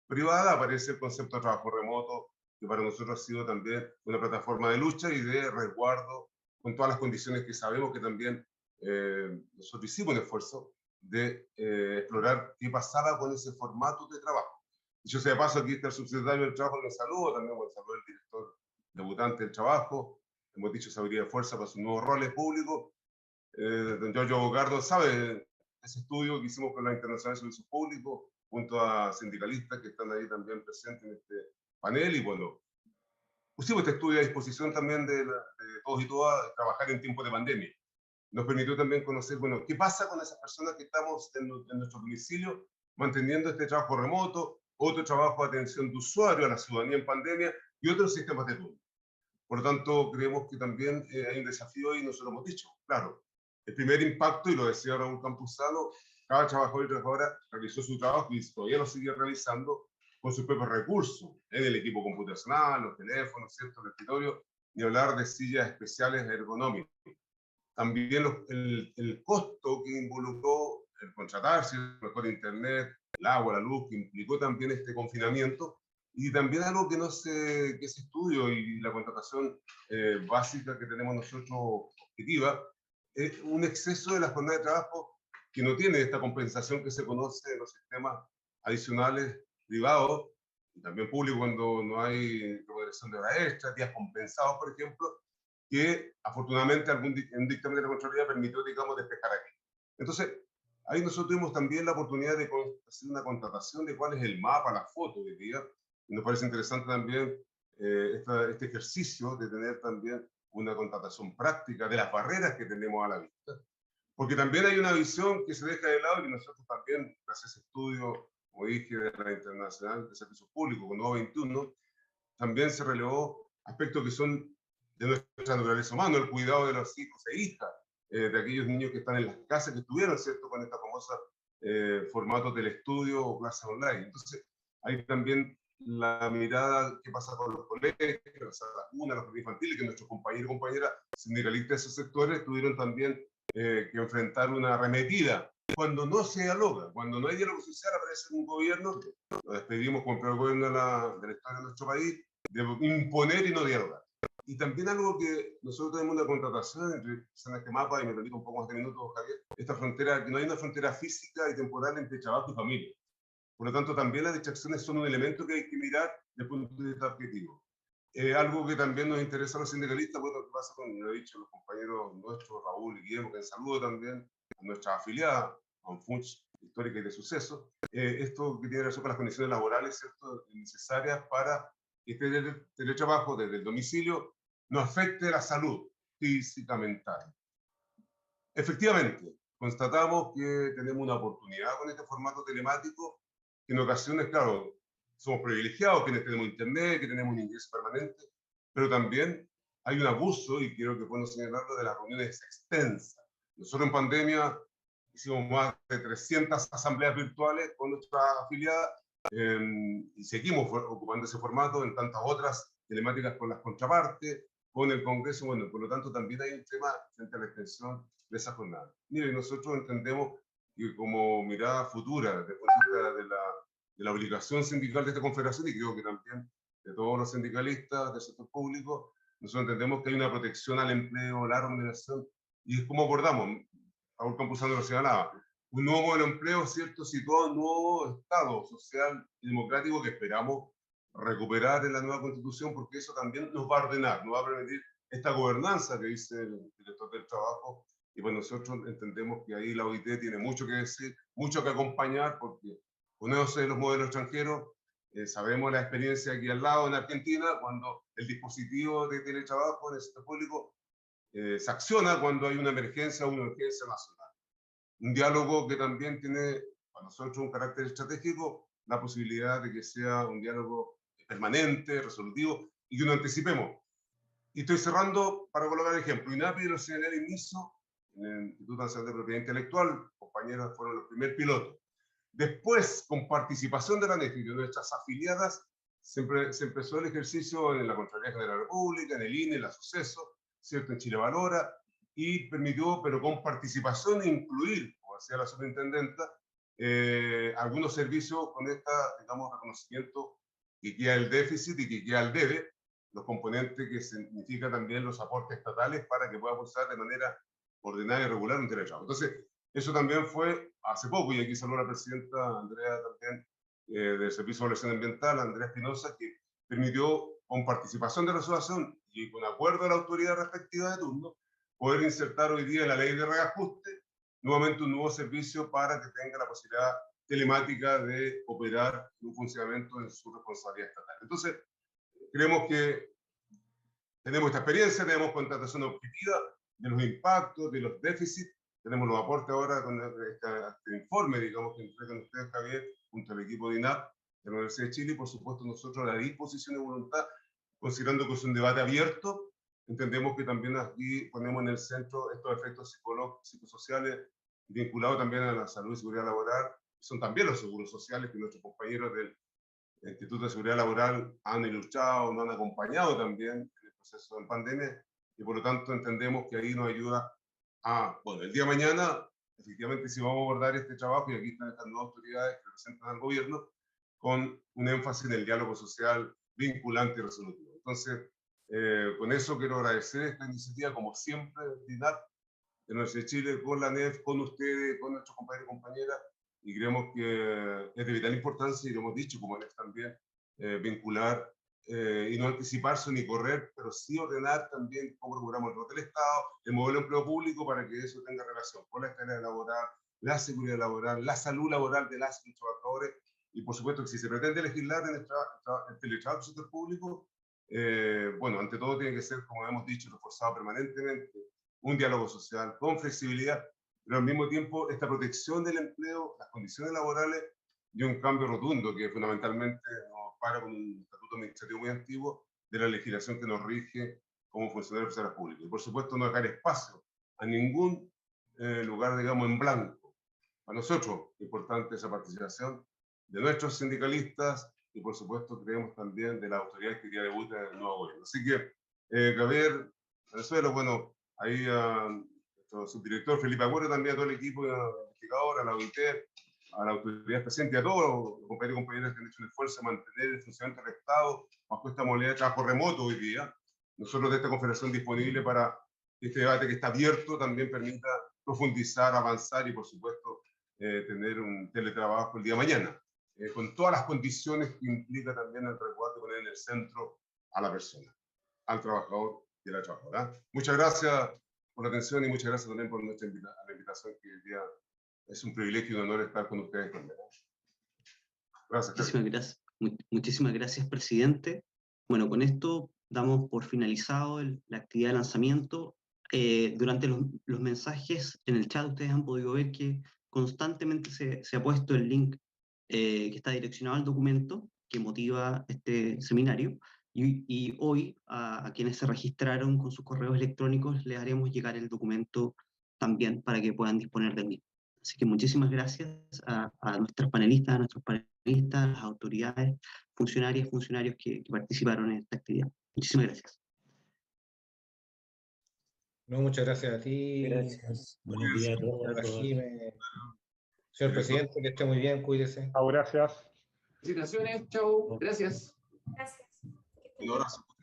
privada, aparece el concepto de trabajo remoto, que para nosotros ha sido también una plataforma de lucha y de resguardo, con todas las condiciones que sabemos que también nosotros hicimos un esfuerzo de explorar qué pasaba con ese formato de trabajo. Dicho sea de paso, aquí está el subsecretario del Trabajo, les saludo, también les saludo el director debutante del Trabajo, hemos dicho sabiduría de fuerza para sus nuevos roles públicos. Don Giorgio Bocardo sabe ese estudio que hicimos con la Internacional de Servicios Públicos, junto a sindicalistas que están ahí también presentes en este panel, y bueno, pusimos este estudio a disposición también de todos y todas, trabajar en tiempos de pandemia. Nos permitió también conocer, bueno, qué pasa con esas personas que estamos en nuestro domicilio, manteniendo este trabajo remoto, otro trabajo de atención de usuario a la ciudadanía en pandemia y otros sistemas de turno. Por lo tanto, creemos que también hay un desafío y nosotros hemos dicho, claro, el primer impacto, y lo decía Raúl Campuzano, cada trabajador y trabajadora realizó su trabajo y todavía lo sigue realizando con sus propios recursos, en el equipo computacional, los teléfonos, ¿cierto?, el escritorio, ni hablar de sillas especiales ergonómicas. También el costo que involucró el contratarse, el mejor internet, el agua, la luz, que implicó también este confinamiento, y también algo que que ese estudio y la contratación básica que tenemos nosotros objetiva, es un exceso de la jornada de trabajo que no tiene esta compensación que se conoce en los sistemas adicionales privados y también públicos, cuando no hay remuneración de horas extras, días compensados, por ejemplo, que afortunadamente un dictamen de la Contraloría permitió, digamos, despejar aquí. Entonces, ahí nosotros tuvimos también la oportunidad de hacer una contratación de cuál es el mapa, la foto de día. Y nos parece interesante también este ejercicio de tener también una contratación práctica de las barreras que tenemos a la vista. Porque también hay una visión que se deja de lado y nosotros también, gracias a ese estudio, como dije, de la Internacional de Servicios Públicos, con nuevo 21, también se relevó aspectos que son de nuestra naturaleza humana, el cuidado de los hijos e hijas, de aquellos niños que están en las casas, que estuvieron, ¿cierto?, con esta famosa formato del estudio o clase online. Entonces, hay también la mirada que pasa con los colegios, las salas comunas, los jardines infantiles, que nuestros compañeros y compañeras sindicalistas de esos sectores tuvieron también que enfrentar una arremetida. Cuando no se dialoga, cuando no hay diálogo social, aparece un gobierno, nos despedimos con el gobierno del Estado de nuestro país, de imponer y no dialogar. Y también algo que nosotros tenemos una contratación entre este mapa, y me permito un poco más de minutos, Javier, esta frontera, que no hay una frontera física y temporal entre trabajo y familia. Por lo tanto, también las distracciones son un elemento que hay que mirar desde el punto de vista objetivo. Algo que también nos interesa a los sindicalistas, bueno, lo que pasa con, lo he dicho, los compañeros nuestros, Raúl y Guillermo, que saludo también a nuestra afiliada, a UNFUNCH, histórica y de suceso, esto que tiene relación con las condiciones laborales, ¿cierto?, necesarias para que este teletrabajo desde el domicilio no afecte la salud física, mental. Efectivamente, constatamos que tenemos una oportunidad con este formato telemático, que en ocasiones, claro, somos privilegiados, quienes tenemos internet, que tenemos un ingreso permanente, pero también hay un abuso, y creo que es bueno señalarlo, de las reuniones extensas. Nosotros en pandemia hicimos más de 300 asambleas virtuales con nuestra afiliada y seguimos ocupando ese formato en tantas otras telemáticas con las contrapartes, con el Congreso. Bueno, por lo tanto también hay un tema frente a la extensión de esa jornada. Mire, nosotros entendemos que como mirada futura, desde el punto de vista de la obligación sindical de esta confederación, y creo que también de todos los sindicalistas del sector público, nosotros entendemos que hay una protección al empleo, la remuneración, y es como abordamos, Raúl Campuzano lo señalaba, un nuevo modelo de empleo, ¿cierto?, situado en un nuevo Estado social y democrático que esperamos recuperar en la nueva Constitución, porque eso también nos va a ordenar, nos va a permitir esta gobernanza que dice el director del Trabajo, y pues nosotros entendemos que ahí la OIT tiene mucho que decir, mucho que acompañar, porque conoce los modelos extranjeros, sabemos la experiencia aquí al lado en Argentina, cuando el dispositivo de teletrabajo en el sector público se acciona cuando hay una emergencia nacional. Un diálogo que también tiene para nosotros un carácter estratégico, la posibilidad de que sea un diálogo permanente, resolutivo, y que no anticipemos. Y estoy cerrando para colocar ejemplo. INAPI lo señalé al inicio, en el Instituto Nacional de Propiedad Intelectual, compañeros fueron los primeros pilotos. Después, con participación de la ANEFI y de nuestras afiliadas, se empezó el ejercicio en la Contraloría General de la República, en el INE, en la Suceso, ¿cierto? En Chile Valora, y permitió, pero con participación, incluir, como decía la superintendenta, algunos servicios con esta, digamos, reconocimiento que queda el déficit y que queda el debe, los componentes que significa también los aportes estatales para que pueda pulsar de manera ordenada y regular un teletrabajo. Entonces, eso también fue hace poco, y aquí salió la presidenta Andrea también, del Servicio de Evaluación Ambiental, Andrea Espinosa, que permitió, con participación de la asociación y con acuerdo de la autoridad respectiva de turno, poder insertar hoy día en la ley de reajuste nuevamente un nuevo servicio para que tenga la posibilidad telemática de operar un funcionamiento en su responsabilidad estatal. Entonces, creemos que tenemos esta experiencia, tenemos contratación objetiva de los impactos, de los déficits, tenemos los aportes ahora con este informe, digamos, que entregan ustedes, Javier, junto al equipo de INAP de la Universidad de Chile, y por supuesto nosotros a la disposición de voluntad, considerando que es un debate abierto, entendemos que también aquí ponemos en el centro estos efectos psicosociales vinculados también a la salud y seguridad laboral, son también los seguros sociales que nuestros compañeros del Instituto de Seguridad Laboral han ilustrado, nos han acompañado también en el proceso de pandemia, y por lo tanto entendemos que ahí nos ayuda a, bueno, el día de mañana, efectivamente, si vamos a abordar este trabajo, y aquí están estas nuevas autoridades que representan al gobierno, con un énfasis en el diálogo social vinculante y resolutivo. Entonces, con eso quiero agradecer esta iniciativa, como siempre, de INAP, de la Universidad de Chile, con la ANEF, con ustedes, con nuestros compañeros y compañeras, y creemos que es de vital importancia, y lo hemos dicho como ANEF también, vincular y no anticiparse ni correr, pero sí ordenar también cómo regulamos el rol del Estado, el modelo de empleo público, para que eso tenga relación con la escala laboral, la seguridad laboral, la salud laboral de las y los trabajadores, y por supuesto que si se pretende legislar en el teletrabajo del sector público, bueno, ante todo tiene que ser, como hemos dicho, reforzado permanentemente, un diálogo social con flexibilidad, pero al mismo tiempo esta protección del empleo, las condiciones laborales y un cambio rotundo que fundamentalmente nos para con un estatuto administrativo muy antiguo de la legislación que nos rige como funcionarios públicos. Y por supuesto no dejar espacio a ningún lugar, digamos, en blanco. Para nosotros es importante esa participación de nuestros sindicalistas y por supuesto creemos también de la autoridad que ya debuta en el nuevo gobierno. Así que, Javier, Venezuela, bueno, ahí nuestro subdirector Felipe Agüero, también a todo el equipo de investigadores, a la OIT, a la autoridad presente y a todos los compañeros y compañeras que han hecho un esfuerzo de mantener el funcionamiento del Estado bajo esta modalidad de trabajo remoto hoy día. Nosotros de esta confederación disponible para que este debate que está abierto también permita profundizar, avanzar y por supuesto tener un teletrabajo el día de mañana, con todas las condiciones que implica también el resguardo de poner en el centro a la persona, al trabajador y a la trabajadora. Muchas gracias por la atención y muchas gracias también por nuestra la invitación, que hoy día es un privilegio y un honor estar con ustedes también. Gracias. Muchísimas gracias, presidente. Bueno, con esto damos por finalizado la actividad de lanzamiento. Durante los mensajes en el chat ustedes han podido ver que constantemente se ha puesto el link que está direccionado al documento que motiva este seminario, y hoy a quienes se registraron con sus correos electrónicos les haremos llegar el documento también para que puedan disponer del mismo. Así que muchísimas gracias a nuestros panelistas, a las autoridades, funcionarios que participaron en esta actividad. Muchísimas gracias. No, muchas gracias a ti. Gracias. Buenos días a todos. Señor presidente, que esté muy bien, cuídese. Gracias. Felicitaciones, chao, gracias. Gracias. Un abrazo.